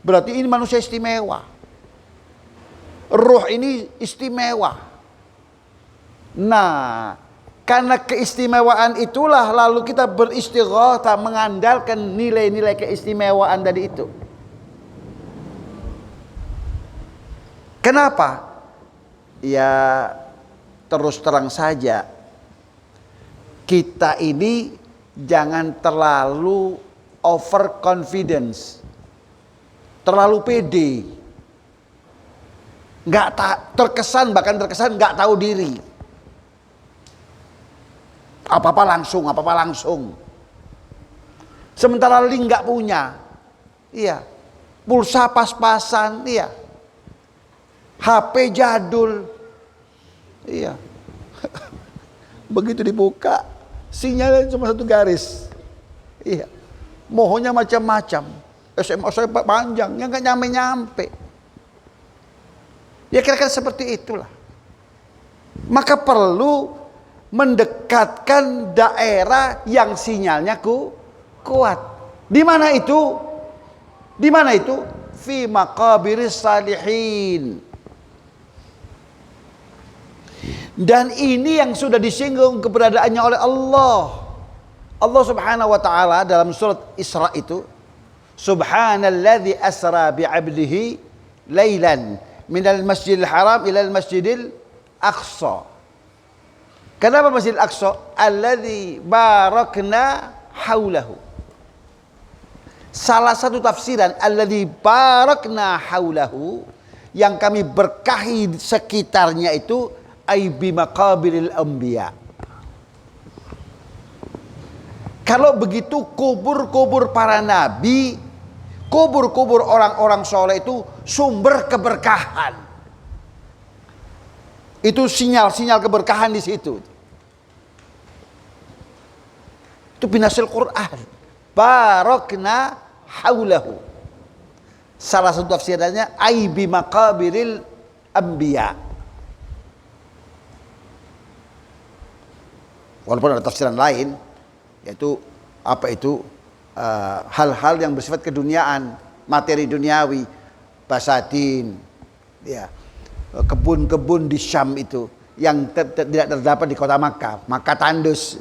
Speaker 2: Berarti ini manusia istimewa. Ruh ini istimewa. Nah, karena keistimewaan itulah lalu kita beristighatsah mengandalkan nilai-nilai keistimewaan tadi itu. Kenapa? Ya terus terang saja, kita ini jangan terlalu overconfidence, terlalu pede, terkesan nggak tahu diri. Apa-apa langsung. Sementara link nggak punya, iya. Pulsa pas-pasan, iya. HP jadul, iya. Begitu dibuka, sinyalnya cuma satu garis, iya. Mohonnya macam-macam, SMS saya panjang, yang nggak nyampe. Ya kira-kira seperti itulah. Maka perlu mendekatkan daerah yang sinyalnya kuat. Di mana itu? Di mana itu? Fi maqabiris salihin. Dan ini yang sudah disinggung keberadaannya oleh Allah. Allah Subhanahu wa taala dalam surat Isra itu, Subhanalladzi asra bi'abdihi lailan minal masjidil haram ilal masjidil aqsa. Kenapa Masjidil Aqsa? Alladzi barakna haulahu. Salah satu tafsiran alladzi barakna haulahu, yang kami berkahi sekitarnya itu ay bi maqabiril anbiya. Kalau begitu kubur-kubur para nabi, kubur-kubur orang-orang soleh itu sumber keberkahan. Itu sinyal-sinyal keberkahan di situ. Itu binasil Quran. Barakna haulahu. Salah satu tafsirannya ay bi maqabiril anbiya. Walaupun ada tafsiran lain, yaitu apa itu hal-hal yang bersifat keduniaan, materi duniawi, basadin, ya, kebun-kebun di Syam itu yang tidak terdapat di kota Makkah, maka tandus.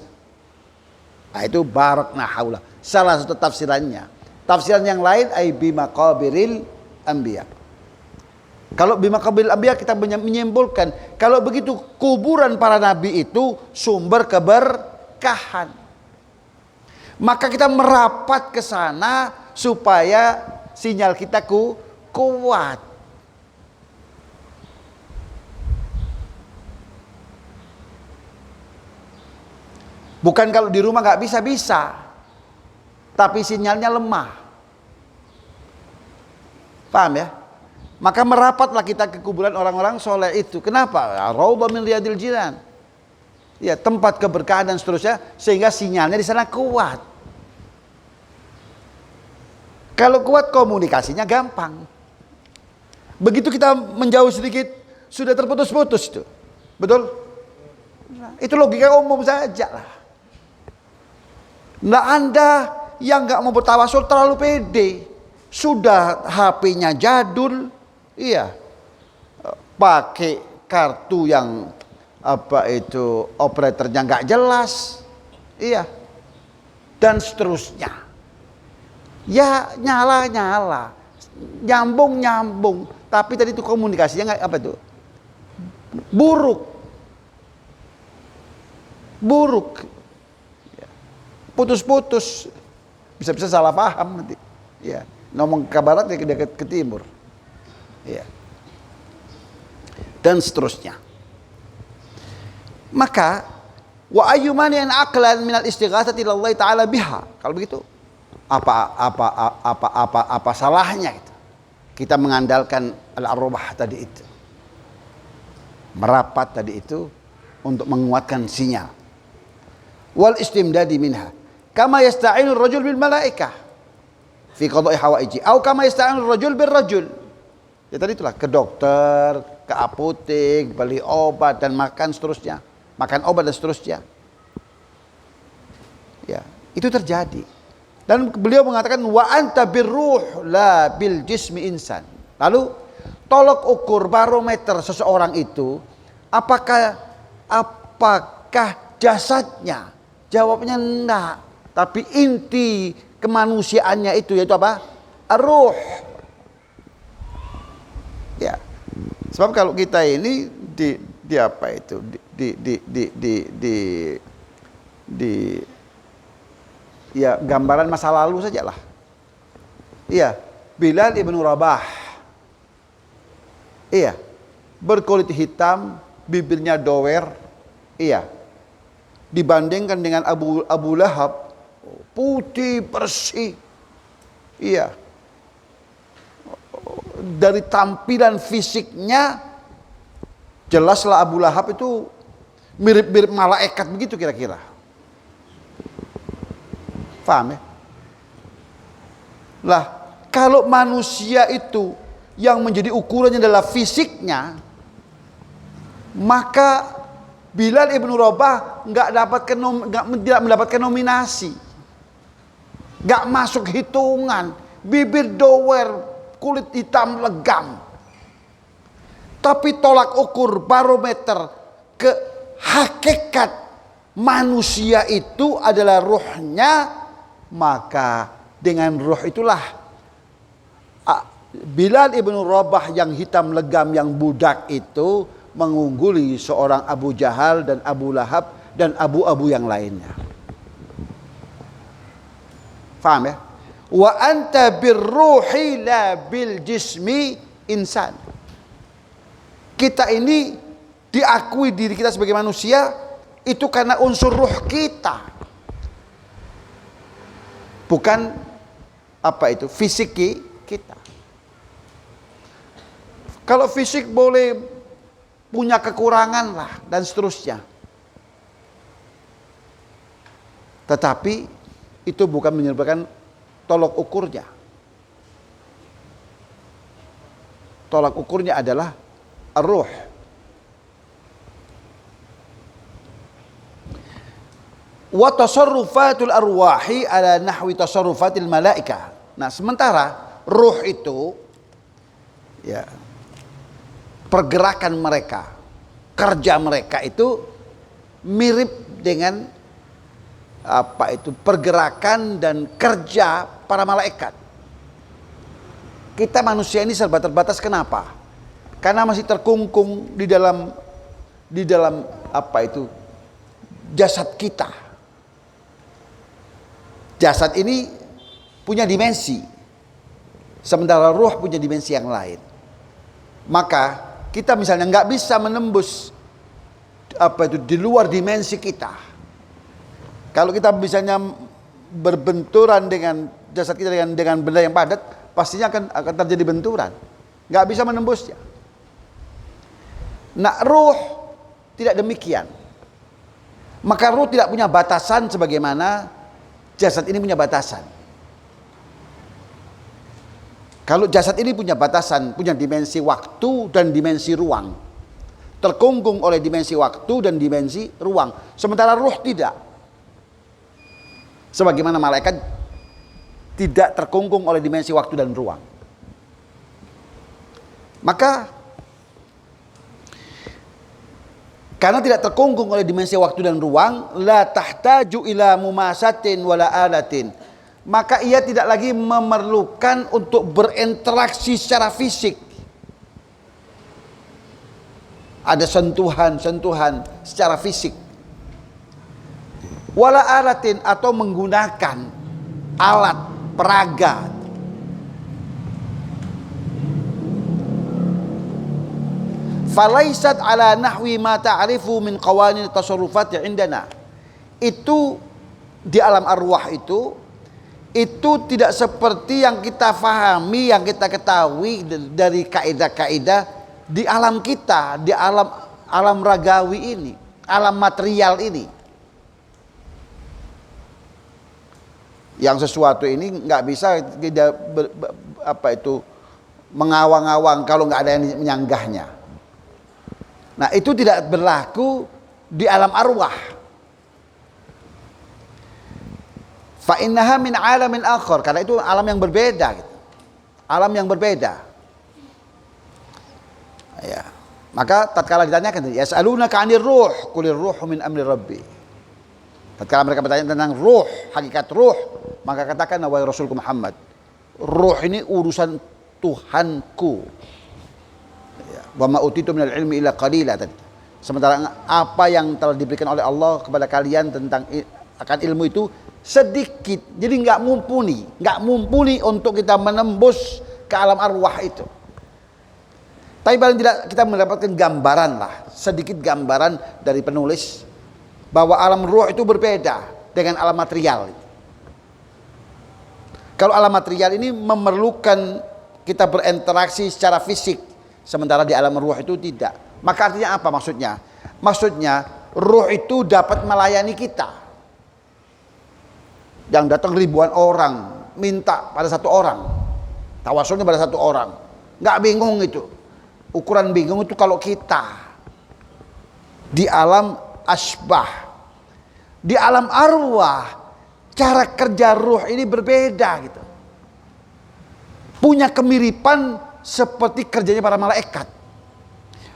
Speaker 2: Nah, itu barakna haula. Salah satu tafsirannya. Tafsiran yang lain ay bi maqabiril anbiya. Kalau bi maqabiril anbiya kita menyimpulkan kalau begitu kuburan para nabi itu sumber keberkahan. Maka kita merapat ke sana supaya sinyal kita kuat. Bukan kalau di rumah nggak bisa, tapi sinyalnya lemah. Paham ya? Maka merapatlah kita ke kuburan orang-orang soleh itu. Kenapa? Raudhah min riyadil jinan. Ya, tempat keberkahan dan seterusnya, sehingga sinyalnya di sana kuat. Kalau kuat komunikasinya gampang. Begitu kita menjauh sedikit sudah terputus-putus itu. Betul? Nah, itu logika umum saja lah. Nggak ada yang nggak mau bertawasul terlalu pede. Sudah HP-nya jadul, iya, pakai kartu yang apa itu operatornya nggak jelas, iya, dan seterusnya. Ya nyala, nyambung, tapi tadi itu komunikasinya nggak apa itu buruk. Putus-putus, bisa salah paham nanti. Ya, ngomong ke barat ya ke timur. Ya. Dan seterusnya. Maka Wa ayyumani'an aqlan minal istighatsati lillahi ta'ala biha. Kalau begitu, apa salahnya itu? Kita mengandalkan al-arwah tadi itu. Merapat tadi itu untuk menguatkan sinyal. Wal istimdadi minha. Kama yasta'inu ar-rajul bil malaikah fi qada'i hawaiji. Atau kama yasta'inu ar-rajul bir rajul. Ya tadi itulah, ke dokter, ke apotek, beli obat dan makan seterusnya. Makan obat dan seterusnya. Ya, itu terjadi. Dan beliau mengatakan wa anta birruh la bil jismi insan. Lalu tolok ukur barometer seseorang itu apakah jasadnya? Jawabnya enggak. Tapi inti kemanusiaannya itu yaitu apa? Ar-ruh. Ya. Sebab kalau kita ini di apa itu? Ya gambaran masa lalu sajalah. Iya, Bilal ibn Rabah. Iya, berkulit hitam, bibirnya dower. Iya, dibandingkan dengan Abu Lahab, putih bersih. Iya, dari tampilan fisiknya jelaslah Abu Lahab itu mirip-mirip malaikat begitu kira-kira. Paham ya? Lah, kalau manusia itu yang menjadi ukurannya adalah fisiknya, maka Bilal ibn Rabah tidak mendapatkan nominasi, nggak masuk hitungan, bibir dower, kulit hitam legam. Tapi tolak ukur barometer ke hakikat manusia itu adalah ruhnya. Maka dengan ruh itulah Bilal ibn Rabah yang hitam legam, yang budak itu mengungguli seorang Abu Jahal dan Abu Lahab dan abu-abu yang lainnya. Faham ya? Wa anta birruhi la bil jismi insan. Kita ini diakui diri kita sebagai manusia itu karena unsur ruh kita. Bukan apa itu fisik kita. Kalau fisik boleh punya kekurangan lah dan seterusnya. Tetapi itu bukan menyebabkan tolok ukurnya. Tolak ukurnya adalah ar-ruh. Wa tasarrufatul arwahi ala nahwi tasarrufatil malaikah. Nah, sementara ruh itu ya pergerakan mereka, kerja mereka itu mirip dengan apa itu pergerakan dan kerja para malaikat. Kita manusia ini serba terbatas. Kenapa? Karena masih terkungkung di dalam apa itu jasad kita. Jasad ini punya dimensi, sementara ruh punya dimensi yang lain. Maka kita misalnya nggak bisa menembus apa itu di luar dimensi kita. Kalau kita misalnya berbenturan dengan jasad kita dengan benda yang padat, pastinya akan terjadi benturan. Nggak bisa menembusnya. Nah, ruh tidak demikian. Maka ruh tidak punya batasan sebagaimana jasad ini punya batasan. Kalau jasad ini punya batasan, punya dimensi waktu dan dimensi ruang, terkungkung oleh dimensi waktu dan dimensi ruang. Sementara ruh tidak. Sebagaimana malaikat tidak terkungkung oleh dimensi waktu dan ruang. Maka karena tidak terkungkung oleh dimensi waktu dan ruang, la tahtaju ila mumasatin wala alatin. Maka ia tidak lagi memerlukan untuk berinteraksi secara fisik. Ada sentuhan-sentuhan secara fisik. Wala alatin, atau menggunakan alat peraga. Falaisat ala nahwi ma ta'rifu min qawanin tasarrufat indana. itu di alam arwah itu tidak seperti yang kita fahami, yang kita ketahui dari kaidah-kaidah di alam kita, di alam ragawi ini, alam material ini. Yang sesuatu ini nggak bisa tidak mengawang-awang kalau nggak ada yang menyanggahnya. Nah, itu tidak berlaku di alam arwah. Fa innaha min alamin akhar, karena itu alam yang berbeda gitu. Alam yang berbeda. Ya. Maka tatkala ditanyakan, yas'alunaka 'anir ruh, qulir ruhu min amri rabbi. Tatkala mereka bertanya tentang ruh, hakikat ruh, maka katakan wahai Rasulku Muhammad, ruh ini urusan Tuhanku. Ya. Wa ma utitu minal ilmi illa qalila tadi. Sementara apa yang telah diberikan oleh Allah kepada kalian tentang akan ilmu itu sedikit, jadi nggak mumpuni untuk kita menembus ke alam arwah itu. Tapi paling tidak kita mendapatkan gambaran lah, sedikit gambaran dari penulis bahwa alam ruh itu berbeda dengan alam material. Kalau alam material ini memerlukan kita berinteraksi secara fisik, sementara di alam ruh itu tidak. Maka artinya apa maksudnya? Maksudnya ruh itu dapat melayani kita. Yang datang ribuan orang minta pada satu orang, tawasulnya pada satu orang, nggak bingung itu. Ukuran bingung itu kalau kita di alam asbah, di alam arwah, cara kerja ruh ini berbeda gitu. Punya kemiripan seperti kerjanya para malaikat.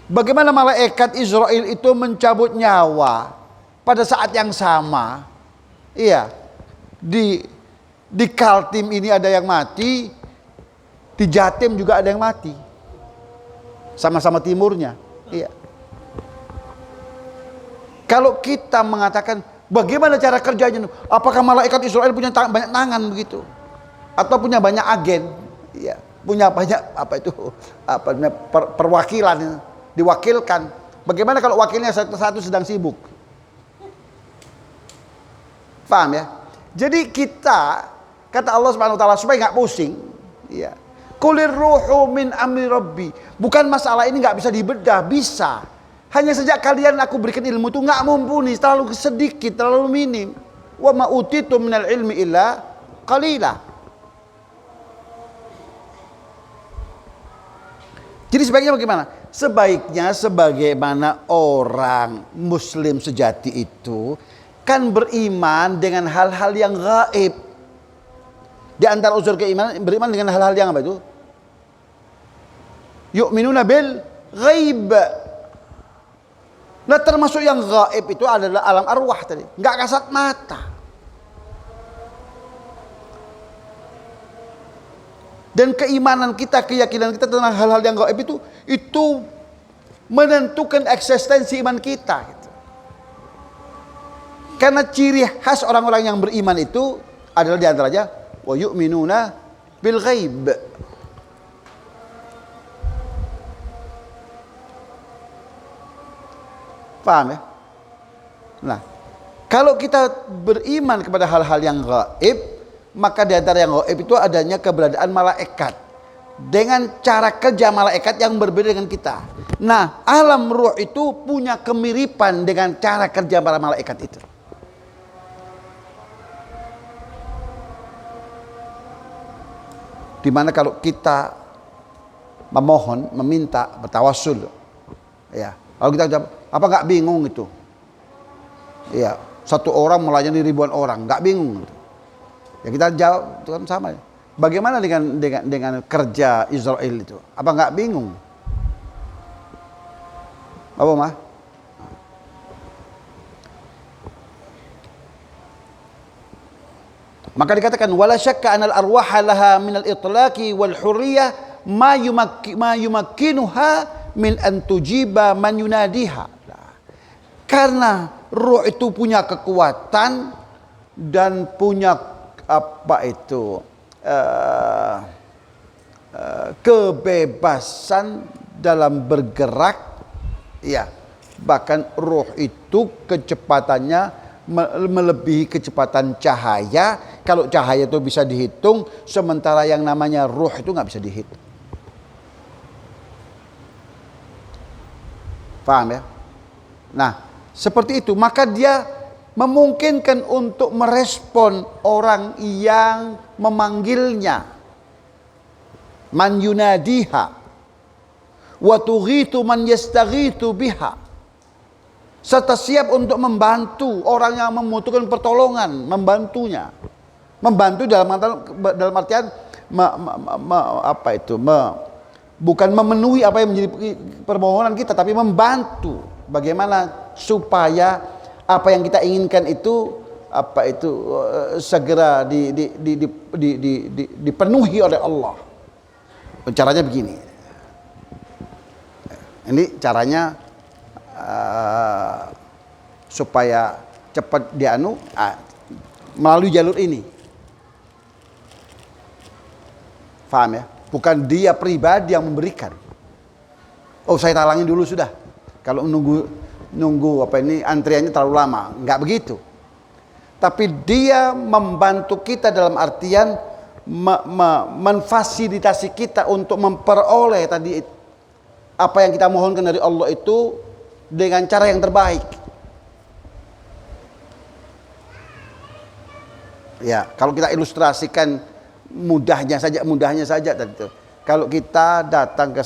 Speaker 2: Bagaimana malaikat Israel itu mencabut nyawa pada saat yang sama? Iya. Di Kaltim ini ada yang mati, di Jatim juga ada yang mati, sama-sama timurnya. Iya. Kalau kita mengatakan bagaimana cara kerjanya, apakah malaikat Israel punya banyak tangan begitu, atau punya banyak agen? Iya, punya banyak perwakilan, diwakilkan. Bagaimana kalau wakilnya satu sedang sibuk? Paham ya? Jadi kita, kata Allah Subhanahu wa taala, supaya nggak pusing, ya. Qulir ruhu min amri rabbi. Bukan masalah ini nggak bisa dibedah, bisa. Hanya sejak kalian aku berikan ilmu itu nggak mumpuni, terlalu sedikit, terlalu minim. Wa ma utitu minal ilmi illa qalila. Jadi sebaiknya bagaimana? Sebaiknya sebagaimana orang muslim sejati itu kan beriman dengan hal-hal yang gaib. Di antara unsur keimanan beriman dengan hal-hal yang apa itu? Yu'minuna bil ghaib. Nah, termasuk yang gaib itu adalah alam arwah tadi, enggak kasat mata. Dan keimanan kita, keyakinan kita tentang hal-hal yang gaib itu menentukan eksistensi iman kita gitu. Karena ciri khas orang-orang yang beriman itu adalah diantaranya wa yu'minuna bil ghaib. Paham ya? Nah, kalau kita beriman kepada hal-hal yang gaib, maka di antara yang gaib itu adanya keberadaan malaikat dengan cara kerja malaikat yang berbeda dengan kita. Nah, alam ruh itu punya kemiripan dengan cara kerja para malaikat itu. Dimana kalau kita memohon, meminta, bertawasul, ya, kalau kita jawab, apa nggak bingung itu? Ya, satu orang melayani ribuan orang, nggak bingung. Ya kita jawab, itu kan sama. Bagaimana dengan kerja Israel itu? Apa nggak bingung? Apa mah? Maka dikatakan wala syakka anal arwaha laha minal itlaqi wal hurriyah ma yumakkinuha min an tujiba man yunadiha. Karena ruh itu punya kekuatan dan punya kebebasan dalam bergerak, ya. Bahkan ruh itu kecepatannya melebihi kecepatan cahaya. Kalau cahaya itu bisa dihitung, sementara yang namanya ruh itu nggak bisa dihitung. Paham ya? Nah, seperti itu. Maka dia memungkinkan untuk merespon orang yang memanggilnya. Man yunadiha wa tughitu man yastaghitu biha. Serta siap untuk membantu orang yang membutuhkan pertolongan, membantunya. Membantu dalam artian bukan memenuhi apa yang menjadi permohonan kita, tapi membantu bagaimana supaya apa yang kita inginkan itu segera dipenuhi oleh Allah. Caranya begini. Ini caranya supaya cepat melalui jalur ini. Paham ya? Bukan dia pribadi yang memberikan. Oh, saya talangin dulu sudah. Kalau nunggu antriannya terlalu lama, enggak begitu. Tapi dia membantu kita dalam artian memfasilitasi kita untuk memperoleh tadi apa yang kita mohonkan dari Allah itu dengan cara yang terbaik. Ya, kalau kita ilustrasikan mudahnya saja tadi itu. Kalau kita datang ke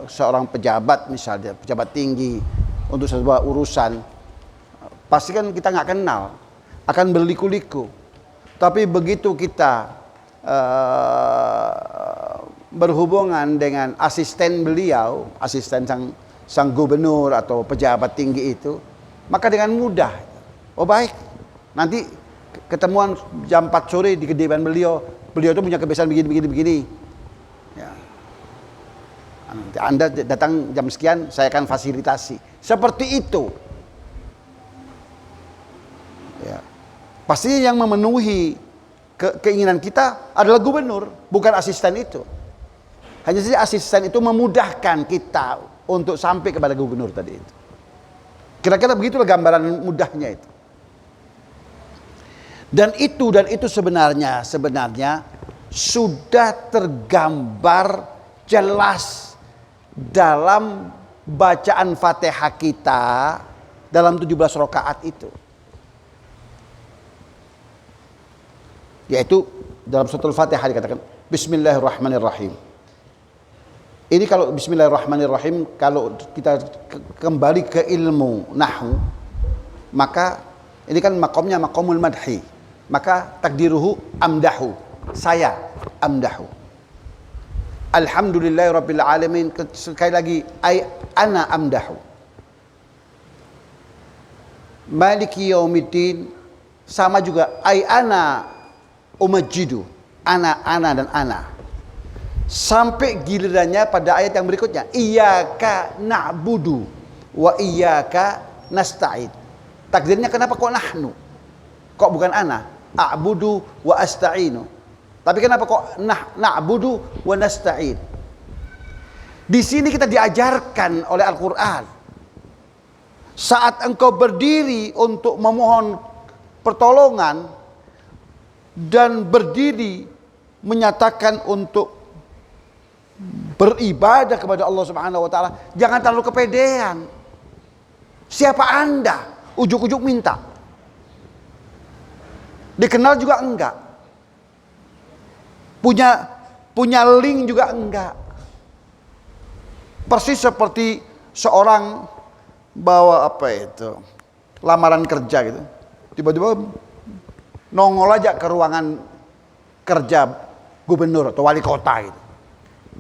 Speaker 2: seorang pejabat, misalnya pejabat tinggi untuk sebuah urusan, pasti kan kita nggak kenal, akan berliku-liku. Tapi begitu kita berhubungan dengan asisten beliau, asisten sang gubernur atau pejabat tinggi itu, maka dengan mudah, oh baik, nanti ketemuan jam 4 sore di kediaman beliau itu punya kebiasaan begini. Ya. Anda datang jam sekian, saya akan fasilitasi. Seperti itu. Ya. Pasti yang memenuhi keinginan kita adalah gubernur, bukan asisten itu. Hanya saja asisten itu memudahkan kita untuk sampai kepada gubernur tadi itu. Kira-kira begitulah gambaran mudahnya itu. Dan itu sebenarnya sudah tergambar jelas dalam bacaan Fatihah kita dalam 17 rakaat itu. Yaitu dalam suratul Fatihah dikatakan Bismillahirrahmanirrahim. Ini kalau Bismillahirrahmanirrahim, kalau kita kembali ke ilmu nahwu, maka ini kan makomnya makomul madhi. Maka takdiruhu amdahu, saya amdahu. Alhamdulillahirabbil alamin, sekali lagi ana amdahu. Maliki yaumiddin, sama juga ana umajjidu, ana dan ana. Sampai gilirannya pada ayat yang berikutnya, iyyaka na'budu wa iyyaka nasta'in. Takdirnya kenapa kok nahnu? Kok bukan ana? A'budu wa asta'inu. Tapi kenapa kok na'budu wa nasta'in? Di sini kita diajarkan oleh Al-Qur'an. Saat engkau berdiri untuk memohon pertolongan dan berdiri menyatakan untuk beribadah kepada Allah Subhanahu wa taala, jangan terlalu kepedean. Siapa Anda? Ujuk-ujuk minta. Dikenal juga enggak. Punya link juga enggak. Persis seperti seorang bawa lamaran kerja gitu. Tiba-tiba nongol aja ke ruangan kerja gubernur atau wali kota gitu.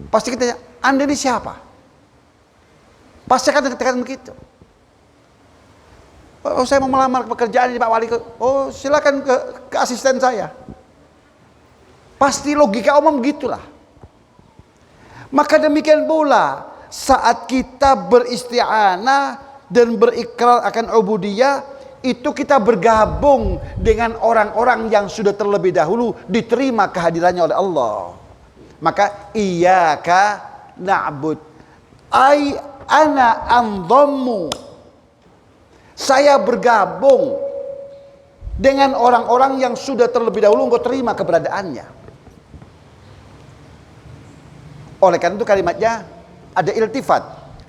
Speaker 2: Pasti kita tanya, Anda ini siapa? Pasti akan dikatakan begitu. Oh, saya mau melamar pekerjaan ini Pak Wali. Oh, silakan ke asisten saya. Pasti logika umum gitulah. Maka demikian pula saat kita beristi'anah dan berikrar akan ubudiyah, itu kita bergabung dengan orang-orang yang sudah terlebih dahulu diterima kehadirannya oleh Allah. Maka iyyaka na'bud, ana andhammu, Saya bergabung dengan orang-orang yang sudah terlebih dahulu engkau terima keberadaannya. Oleh karena itu kalimatnya ada iltifat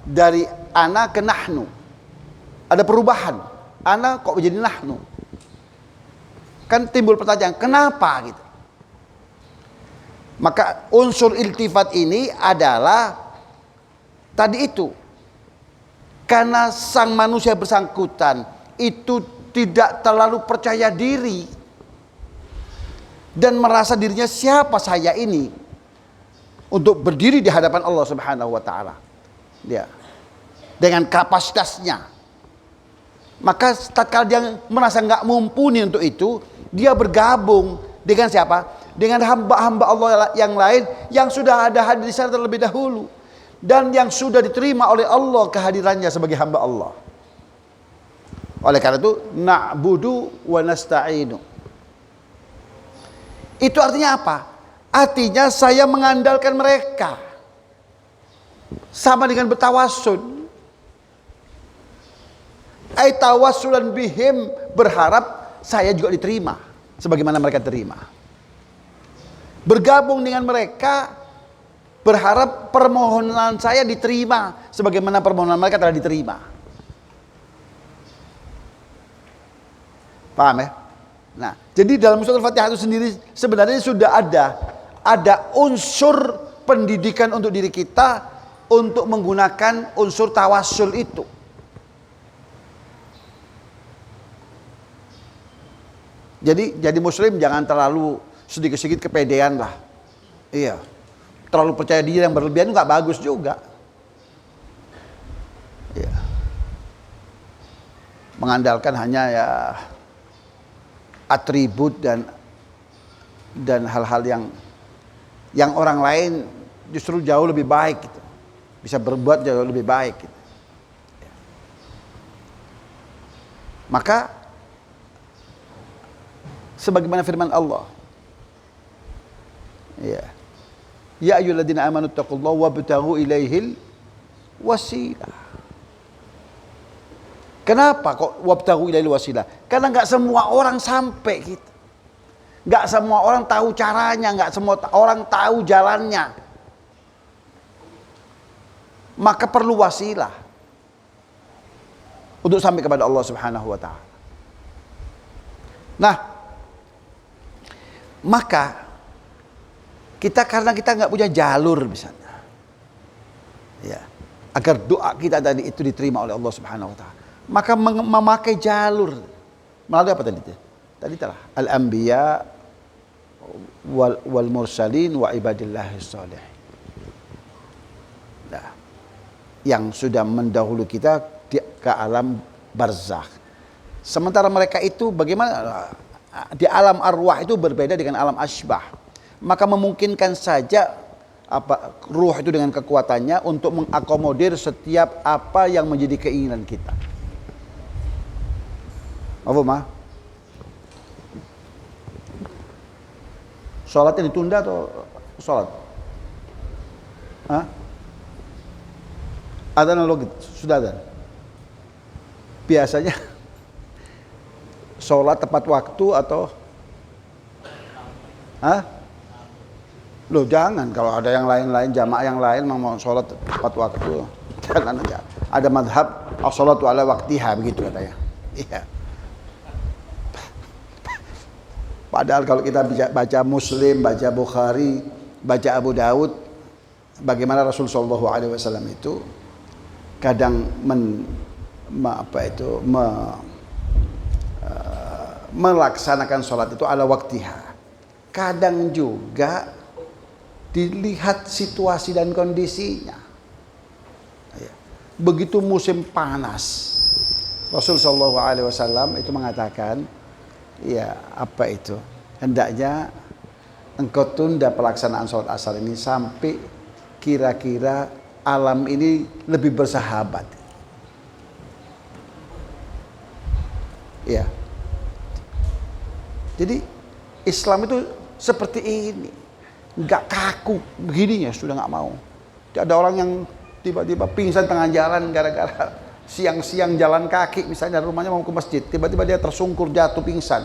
Speaker 2: dari ana ke nahnu. Ada perubahan. Ana kok menjadi nahnu. Kan timbul pertanyaan, kenapa gitu? Maka unsur iltifat ini adalah tadi itu. Karena sang manusia bersangkutan itu tidak terlalu percaya diri dan merasa dirinya siapa saya ini untuk berdiri di hadapan Allah Subhanahu wa taala. Dia dengan kapasitasnya. Maka tatkala dia merasa nggak mumpuni untuk itu, dia bergabung dengan siapa? Dengan hamba-hamba Allah yang lain yang sudah ada hadir di sana terlebih dahulu dan yang sudah diterima oleh Allah kehadirannya sebagai hamba Allah. Oleh karena itu na'budu wa nasta'inu. Itu artinya apa? Artinya saya mengandalkan mereka. Sama dengan bertawassul. Ai tawassulan bihim, berharap saya juga diterima sebagaimana mereka terima. Bergabung dengan mereka, berharap permohonan saya diterima sebagaimana permohonan mereka telah diterima. Paham ya? Nah, jadi dalam surat Al-Fatihah itu sendiri sebenarnya sudah ada unsur pendidikan untuk diri kita untuk menggunakan unsur tawassul itu. Jadi muslim jangan terlalu sedikit-sedikit kepedean lah. Iya. Terlalu percaya diri yang berlebihan nggak bagus juga. Iya. Mengandalkan hanya ya atribut dan hal-hal yang orang lain justru jauh lebih baik gitu. Bisa berbuat jauh lebih baik gitu. Maka sebagaimana firman Allah, ya ayyuhalladzina amanu taqullaha wabtaghu ilaihil wasilah. Kenapa kok wabtaghu ilaihil wasilah? Karena nggak semua orang sampai gitu. Nggak semua orang tahu caranya, nggak semua orang tahu jalannya. Maka perlu wasilah untuk sampai kepada Allah Subhanahu wa taala. Nah, maka karena kita nggak punya jalur misalnya, ya, agar doa kita tadi itu diterima oleh Allah Subhanahu Wa Taala, maka memakai jalur melalui apa tadi? Tadi telah al-anbiya wal mursalin wa ibadillahis shalihin. Nah, yang sudah mendahului kita ke alam barzakh. Sementara mereka itu bagaimana? Di alam arwah itu berbeda dengan alam asbah. Maka memungkinkan saja ruh itu dengan kekuatannya untuk mengakomodir setiap apa yang menjadi keinginan kita. Apa mah? Sholatnya ditunda atau sholat? Hah? Adzan logit sudah ada. Biasanya sholat tepat waktu atau Loh jangan, kalau ada yang lain-lain, jamaah yang lain mau sholat tepat waktu, jangan aja. Ada madhab as-sholatu ala waktiha, begitu katanya. Iya. Padahal kalau kita baca Muslim, baca Bukhari, baca Abu Daud, bagaimana Rasul sallallahu alaihi wasallam itu kadang melaksanakan sholat itu ala waktiha. Kadang juga dilihat situasi dan kondisinya. Begitu musim panas, Rasul sallallahu alaihi wasallam itu mengatakan, ya apa itu? Hendaknya engkau tunda pelaksanaan sholat asar ini sampai kira-kira alam ini lebih bersahabat. Ya. Jadi Islam itu seperti ini, nggak kaku begini ya sudah nggak mau. Tidak ada orang yang tiba-tiba pingsan tengah jalan gara-gara siang-siang jalan kaki misalnya dari rumahnya mau ke masjid, tiba-tiba dia tersungkur jatuh pingsan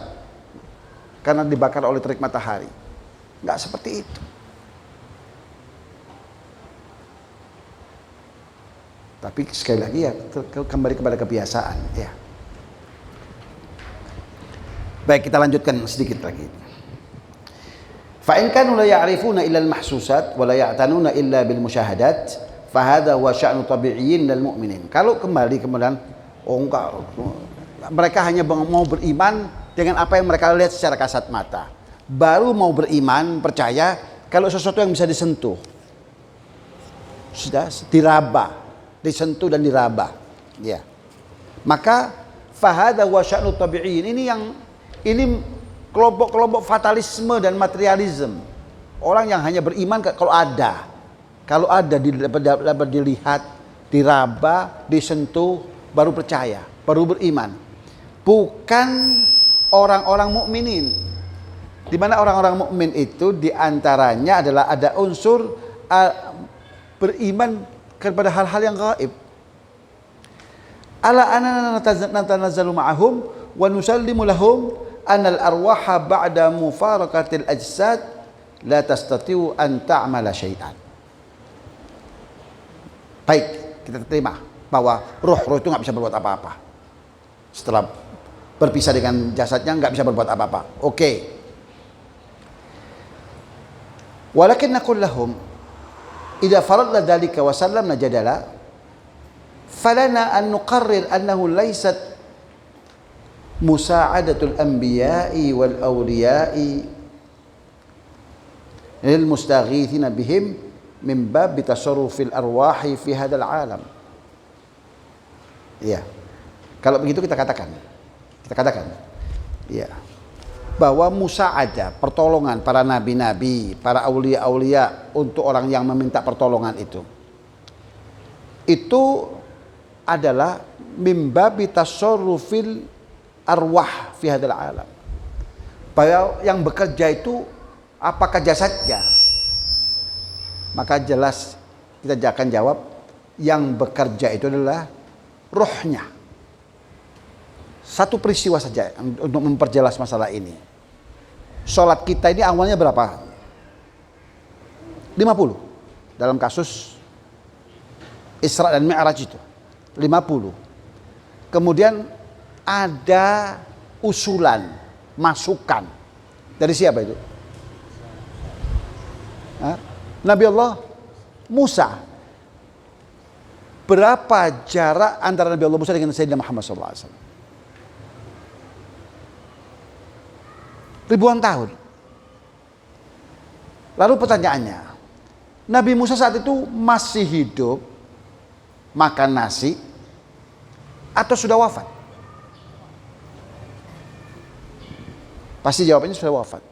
Speaker 2: karena dibakar oleh terik matahari. Nggak seperti itu. Tapi sekali lagi ya kembali kepada kebiasaan ya. Baik, kita lanjutkan sedikit lagi. Fa in kanu la ya'rifuna illa al-mahsusat wa la ya'tanuna illa bil musyahadat fa hadha huwa sya'nu tabi'iyyin lil mu'minin. Kalau kembali kemudian mereka hanya mau beriman dengan apa yang mereka lihat secara kasat mata. Baru mau beriman, percaya kalau sesuatu yang bisa disentuh. Sudah diraba, disentuh dan diraba. Ya. Maka fa hadha huwa sya'nu tabi'iyyin. Ini kelompok-kelompok fatalisme dan materialisme. Orang yang hanya beriman kalau ada dapat dilihat, diraba, disentuh, baru percaya, baru beriman. Bukan orang-orang mukminin. Di mana orang-orang mukmin itu diantaranya adalah ada unsur beriman kepada hal-hal yang gaib. Ala anana natanazzalu ma'ahum wa nusallimu lahum anal arwaha ba'da mufaraqatil ajsad la tastati'u an ta'mala syai'an. Baik, kita terima bahwa roh itu nggak bisa berbuat apa-apa. Setelah berpisah dengan jasadnya nggak bisa berbuat apa-apa. Oke. Walakin naqul lahum idza faradna dzalika wa sallamna jadala falana an nuqarrir annahu laysat musa'adatul anbiya'i wal awliya'i lil mustaghithina bihim min bab tasarrufil arwahi fi hadzal alam. Iya. Kalau begitu kita katakan. Iya. Bahwa musa'adah, pertolongan para nabi-nabi, para aulia-aulia untuk orang yang meminta pertolongan itu adalah min bab tasarrufil arwah fi hadzal alam. Bahwa yang bekerja itu apakah jasadnya? Maka jelas kita akan jawab yang bekerja itu adalah rohnya. Satu peristiwa saja untuk memperjelas masalah ini. Sholat kita ini awalnya berapa? 50 dalam kasus Isra dan Mi'raj itu 50. Kemudian ada usulan, masukan dari siapa itu? Nabi Allah Musa. Berapa jarak antara Nabi Allah Musa dengan Sayyidina Muhammad SAW? Ribuan tahun. Lalu pertanyaannya, Nabi Musa saat itu masih hidup, makan nasi, atau sudah wafat? Pasti jawabannya sudah wafat.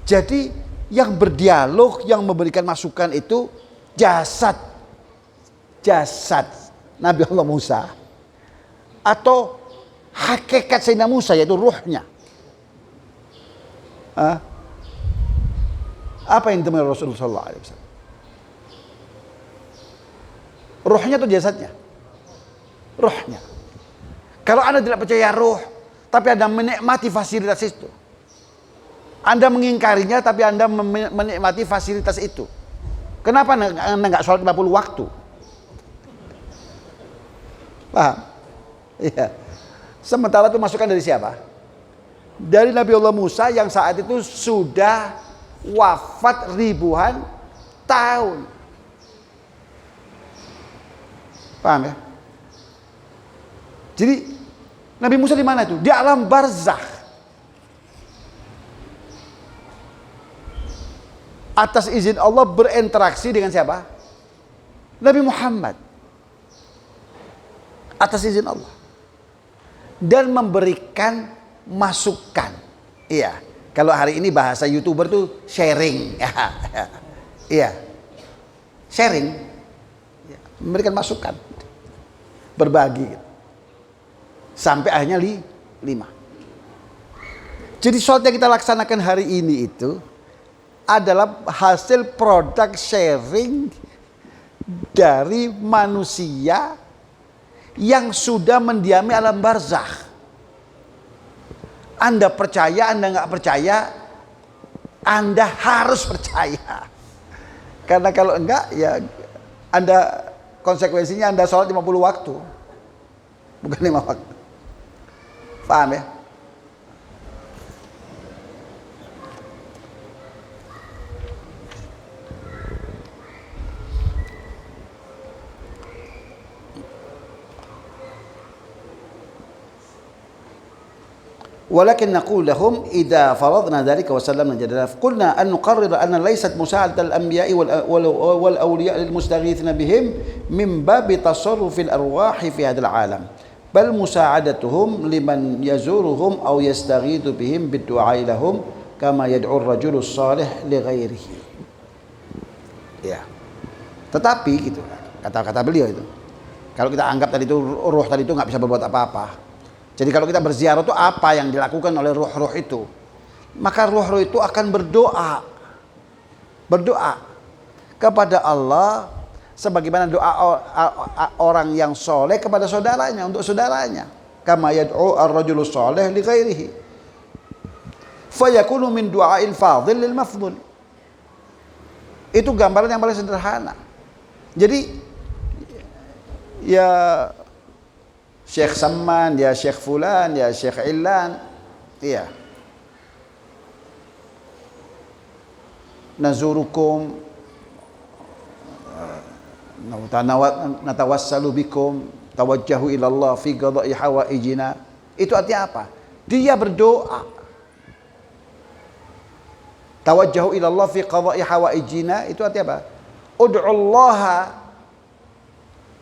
Speaker 2: Jadi yang berdialog, yang memberikan masukan itu jasad Nabi Allah Musa, atau hakikat Sayyidina Musa, yaitu ruhnya. Apa yang ditemui Rasulullah SAW? Ruhnya atau jasadnya? Ruhnya. Kalau Anda tidak percaya ruh, tapi Anda menikmati fasilitas itu, Anda mengingkarinya tapi Anda menikmati fasilitas itu, kenapa Anda nggak sholat 50 waktu? Paham? Iya. Sementara itu masukan dari siapa? Dari Nabi Allah Musa yang saat itu sudah wafat ribuan tahun. Paham ya? Jadi Nabi Musa di mana itu? Di alam barzakh. Atas izin Allah berinteraksi dengan siapa? Nabi Muhammad. Atas izin Allah. Dan memberikan masukan. Iya. Kalau hari ini bahasa YouTuber tuh sharing. Iya. Sharing. Memberikan masukan. Berbagi. Sampai akhirnya 5. Jadi sholat yang kita laksanakan hari ini itu adalah hasil produk sharing dari manusia yang sudah mendiami alam barzakh. Anda percaya, Anda nggak percaya, Anda harus percaya. Karena kalau enggak, ya Anda konsekuensinya Anda sholat 50 waktu, bukan 5 waktu. Paham ya? ولكن نقول لهم إذا فرضنا ذلك وسلمنا جدلا قلنا أن نقرر أن ليست مساعدة الأنبياء والأولياء للمستغيثين بهم من باب تصرف الأرواح في هذا العالم بل مساعدتهم لمن يزورهم أو يستغيث بهم بالدعاء لهم كما يدعو الرجل الصالح لغيره. Ya. Tetapi gitu kata-kata beliau itu. Kalau kita anggap tadi itu ruh tadi itu nggak bisa berbuat apa-apa. Jadi kalau kita berziarah itu apa yang dilakukan oleh ruh-ruh itu? Maka ruh-ruh itu akan berdoa kepada Allah sebagaimana doa orang yang soleh kepada saudaranya, untuk saudaranya. Kama yad'u ar-rajulu soleh li ghairihi. Fayakunu min du'ail fadhil lil mafdhul. Itu gambaran yang paling sederhana. Jadi ya Syekh Samman, ya Syekh Fulan, ya Syekh Ilan, iya. Nazurukum, natawassalu bikum, tawajjahu ilallah fi qada'i hawaijina. Itu artinya apa? Dia berdoa. Tawajjahu ilallah fi qada'i hawaijina itu artinya apa? Ud'ullaha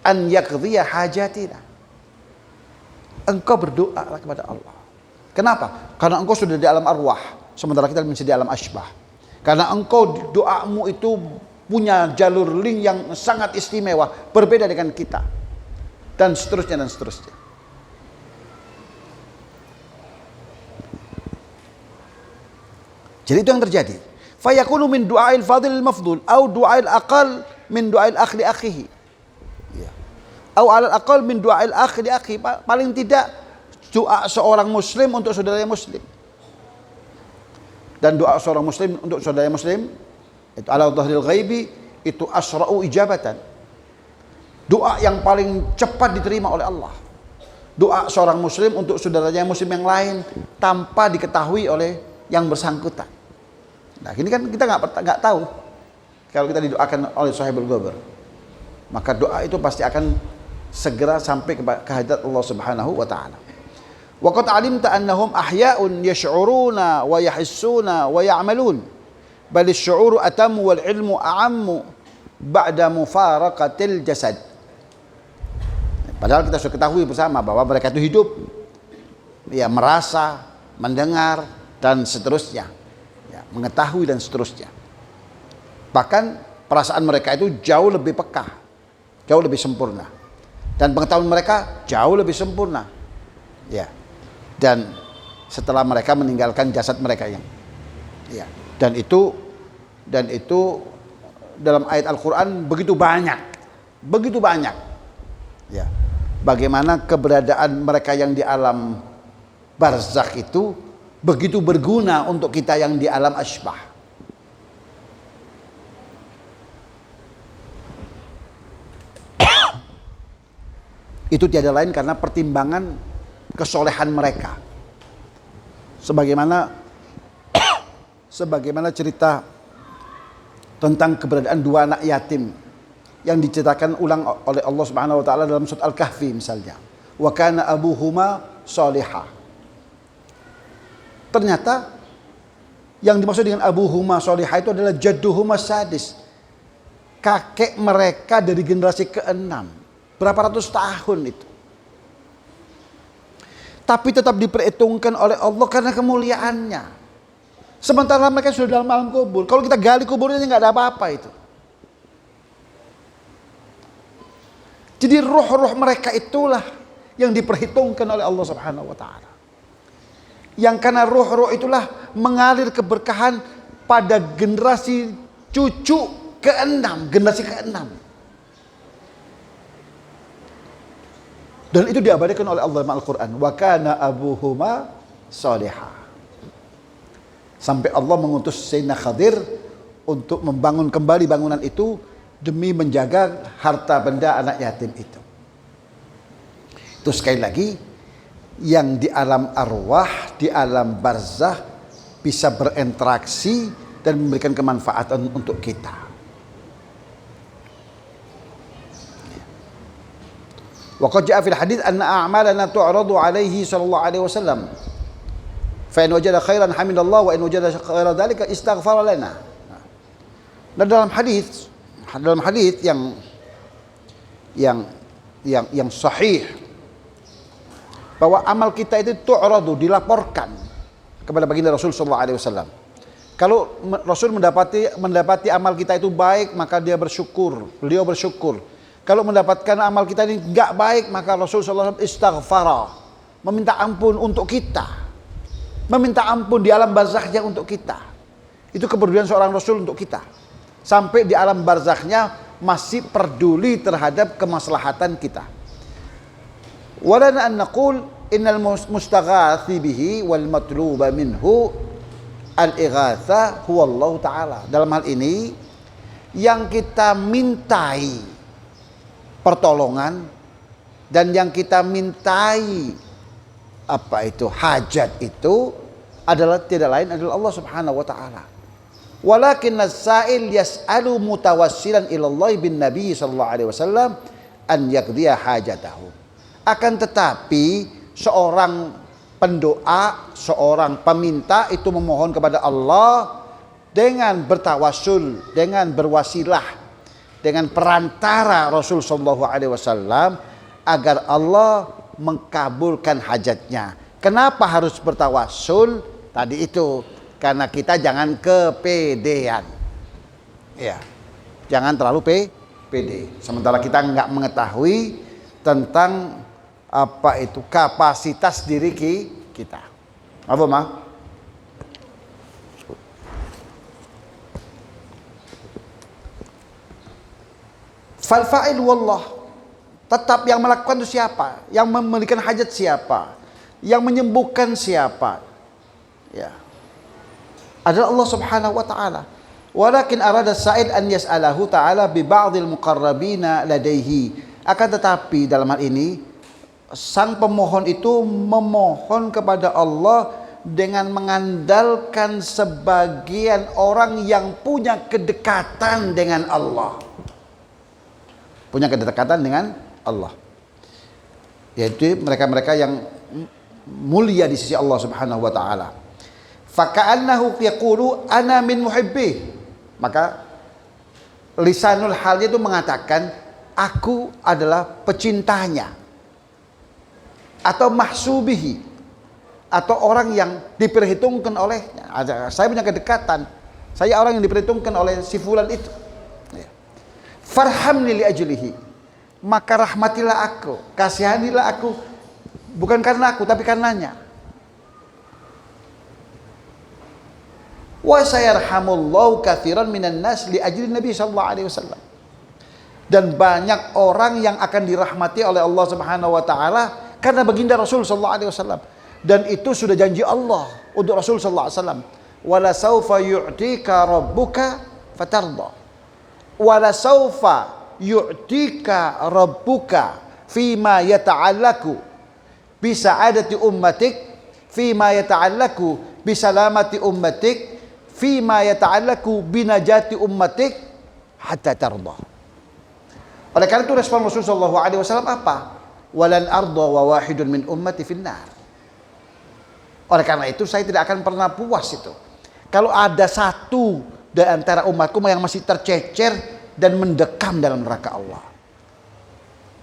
Speaker 2: an yaqdhiya hajatina. Engkau berdoa kepada Allah. Kenapa? Karena engkau sudah di alam arwah, sementara kita masih di alam asbah. Karena engkau doamu itu punya jalur link yang sangat istimewa, berbeda dengan kita. Dan seterusnya dan seterusnya. Jadi itu yang terjadi. Fayakunu min du'ail fadil mafdul au du'ail aqal min du'ail akhi akhihi. Atau alal aqal min du'ail akhi li akhi, paling tidak doa seorang muslim untuk saudaranya muslim. Dan doa seorang muslim untuk saudaranya muslim itu ala dhahril ghaibi itu asra'u ijabatan. Doa yang paling cepat diterima oleh Allah. Doa seorang muslim untuk saudaranya muslim yang lain tanpa diketahui oleh yang bersangkutan. Nah, ini kan kita nggak tahu kalau kita didoakan oleh sahibul ghabar. Maka doa itu pasti akan segera sampai ke hadirat Allah Subhanahu wa taala. Wa qad alimta annahum ahya'un yash'uruna wa yahissuna wa ya'malun. Bal asy-syu'uru atamu wal 'ilmu a'ammu ba'da mufaraqatil jasad. Padahal kita sudah ketahui bersama bahwa mereka itu hidup, ya, merasa, mendengar dan seterusnya. Ya, mengetahui dan seterusnya. Bahkan perasaan mereka itu jauh lebih peka, jauh lebih sempurna. Dan pengetahuan mereka jauh lebih sempurna, ya. Dan setelah mereka meninggalkan jasad mereka yang, ya. Dan itu dalam ayat Al-Quran begitu banyak, ya. Bagaimana keberadaan mereka yang di alam barzakh itu begitu berguna untuk kita yang di alam asbah. Itu tiada lain karena pertimbangan kesolehan mereka. Sebagaimana cerita tentang keberadaan dua anak yatim yang diceritakan ulang oleh Allah Subhanahu wa taala dalam surat Al-Kahfi misalnya. Wa kana abuhuma shalihah. Ternyata yang dimaksud dengan abuhuma shalihah itu adalah jadduhuma sadis. Kakek mereka dari generasi ke-6. Berapa ratus tahun itu. Tapi tetap diperhitungkan oleh Allah karena kemuliaannya. Sementara mereka sudah dalam alam kubur. Kalau kita gali kuburnya nggak ada apa-apa itu. Jadi roh-roh mereka itulah yang diperhitungkan oleh Allah Subhanahu wa taala. Yang karena roh-roh itulah mengalir keberkahan pada generasi cucu ke-6, generasi ke-6. Dan itu diabadikan oleh Allah dalam Al-Quran. Wa kana abuhuma salihah. Sampai Allah mengutus Sayyidina Khadir untuk membangun kembali bangunan itu demi menjaga harta benda anak yatim itu. Itu sekali lagi, yang di alam arwah, di alam barzah bisa berinteraksi dan memberikan kemanfaatan untuk kita. Wa qad jaa fil hadits anna a'malana tu'radu alaihi sallallahu alaihi wasallam. Fa in wajada khairan hamidallah wa in wajada ghaira dzalika istaghfara lana. Dan dalam hadis yang sahih bahwa amal kita itu tu'radu, dilaporkan kepada baginda Rasul sallallahu alaihi wasallam. Kalau Rasul mendapati amal kita itu baik, maka beliau bersyukur. Kalau mendapatkan amal kita ini enggak baik, maka Rasul sallallahu alaihi wasallam istaghfara, meminta ampun untuk kita. Meminta ampun di alam barzahnya untuk kita. Itu kepedulian seorang Rasul untuk kita. Sampai di alam barzahnya masih peduli terhadap kemaslahatan kita. Walana an naqul innal mustaghathi bihi wal matluba minhu al-ighatha huwa Allah Ta'ala. Dalam hal ini yang kita mintai pertolongan dan yang kita mintai hajat itu adalah tidak lain adalah Allah Subhanahu wa taala. Walakin as-sa'il yas'alu mutawassilan ila Allah bin Nabi sallallahu alaihi wasallam an yaqdiya hajatahu. Akan tetapi seorang pendoa, seorang peminta itu memohon kepada Allah dengan bertawassul, dengan berwasilah, dengan perantara Rasul sallallahu alaihi wasallam agar Allah mengkabulkan hajatnya. Kenapa harus bertawassul? Tadi itu karena kita jangan kepedean. Ya. Jangan terlalu pede. Sementara kita enggak mengetahui tentang kapasitas diri kita. Apa mah? Fal fa'il wallah. Tetap yang melakukan itu siapa? Yang memberikan hajat siapa? Yang menyembuhkan siapa? Ya. Adalah Allah Subhanahu wa taala. Walakin arada sa'id an yas'alahu ta'ala bi ba'dil muqarrabina ladaihi. Akan tetapi dalam hal ini sang pemohon itu memohon kepada Allah dengan mengandalkan sebagian orang yang punya kedekatan dengan Allah. Punya kedekatan dengan Allah. Yaitu mereka-mereka yang mulia di sisi Allah Subhanahu wa taala. Faka'annahu yaqulu ana min muhibbi. Maka lisanul halnya itu mengatakan aku adalah pecintanya. Atau mahsubihi, atau orang yang diperhitungkan olehnya. Saya punya kedekatan, saya orang yang diperhitungkan oleh si fulan itu. Farhamni li ajlihi, maka rahmatilah aku, kasihanilah aku, bukan karena aku tapi karenanya. Wa sayarhamullahu katsiran minan nas li ajli Nabi sallallahu alaihi wasallam. Dan banyak orang yang akan dirahmati oleh Allah Subhanahu wa taala karena baginda Rasul sallallahu alaihi wasallam. Dan itu sudah janji Allah untuk Rasul sallallahu alaihi wasallam. Wala saufa yu'tika rabbuka fatarda. Wala saufa yu'tika rabbuka fima yata'allaku bi sa'adati ummatik, fima yata'allaku bi salamati ummatik, fima yata'allaku bi najati ummatik hatta tarda. Oleh karena itu respon Rasul sallallahu alaihi wasallam apa? Walan arda wa wahidun min ummati finnar. Oleh karena itu saya tidak akan pernah puas itu kalau ada satu di antara umatku yang masih tercecer dan mendekam dalam neraka Allah.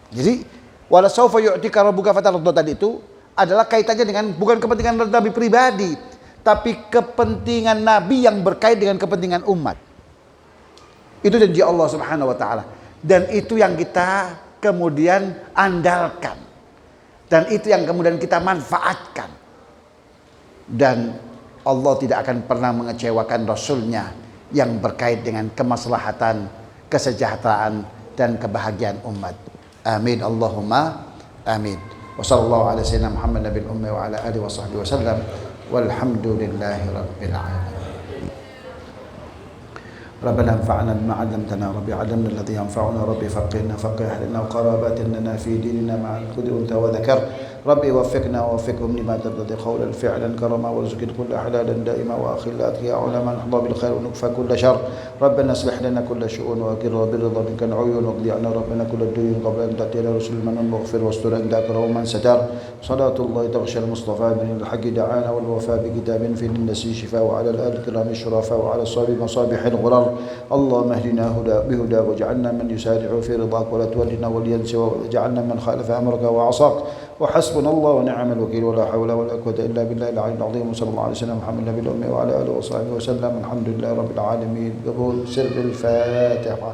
Speaker 2: Jadi wala saufa yu'tika rabbuka fatarda tadi itu adalah kaitannya dengan bukan kepentingan Nabi pribadi, tapi kepentingan Nabi yang berkait dengan kepentingan umat. Itu janji Allah Subhanahu wa taala. Dan itu yang kita kemudian andalkan. Dan itu yang kemudian kita manfaatkan. Dan Allah tidak akan pernah mengecewakan Rasulnya yang berkait dengan kemaslahatan, kesejahteraan, dan kebahagiaan umat. Amin Allahumma آمين. وصلى الله على سيدنا محمد نبي الأمة وعلى آله وصحبه وسلم والحمد لله رب العالمين. ربنا انفعنا بما علمتنا، ربي علمنا الذي ينفعنا، ربي فقهنا فقه أهلنا وقراباتنا في ديننا مع الكل أنثى وذكر، ربي وفقنا ووفقهم لما ترضي قولا فعلا كرما، وارزقنا كل حلالا دائما وأخلاق يا علماء نحظى بالخير ونكفى كل شر. ربنا اصلح لنا كل شؤون وأقر بالرضا منك العيون، واقضي عنا ربنا كل الديون قبل أن تأتينا رسل من واغفر واستر أنت أكرم من ستر. صلاة الله تغشى المصطفى من الحق دعانا، والوفاء بكتاب في النسي شفاء، وعلى الآل الكرام الشرفاء، وعلى الصحب مصابيح الغرر. اللهم اهدنا بهداك واجعلنا من يسارع في رضاك، ولا تولنا وليا سواك، واجعلنا من خالف أمرك وعصاك. وحسبنا الله ونعم الوكيل، ولا حول ولا قوة إلا بالله العلي العظيم. وصلى الله على سيدنا محمد النبي الأمي وعلى آله وصحبه وسلم. الحمد لله رب العالمين. قبول سر الفاتحة.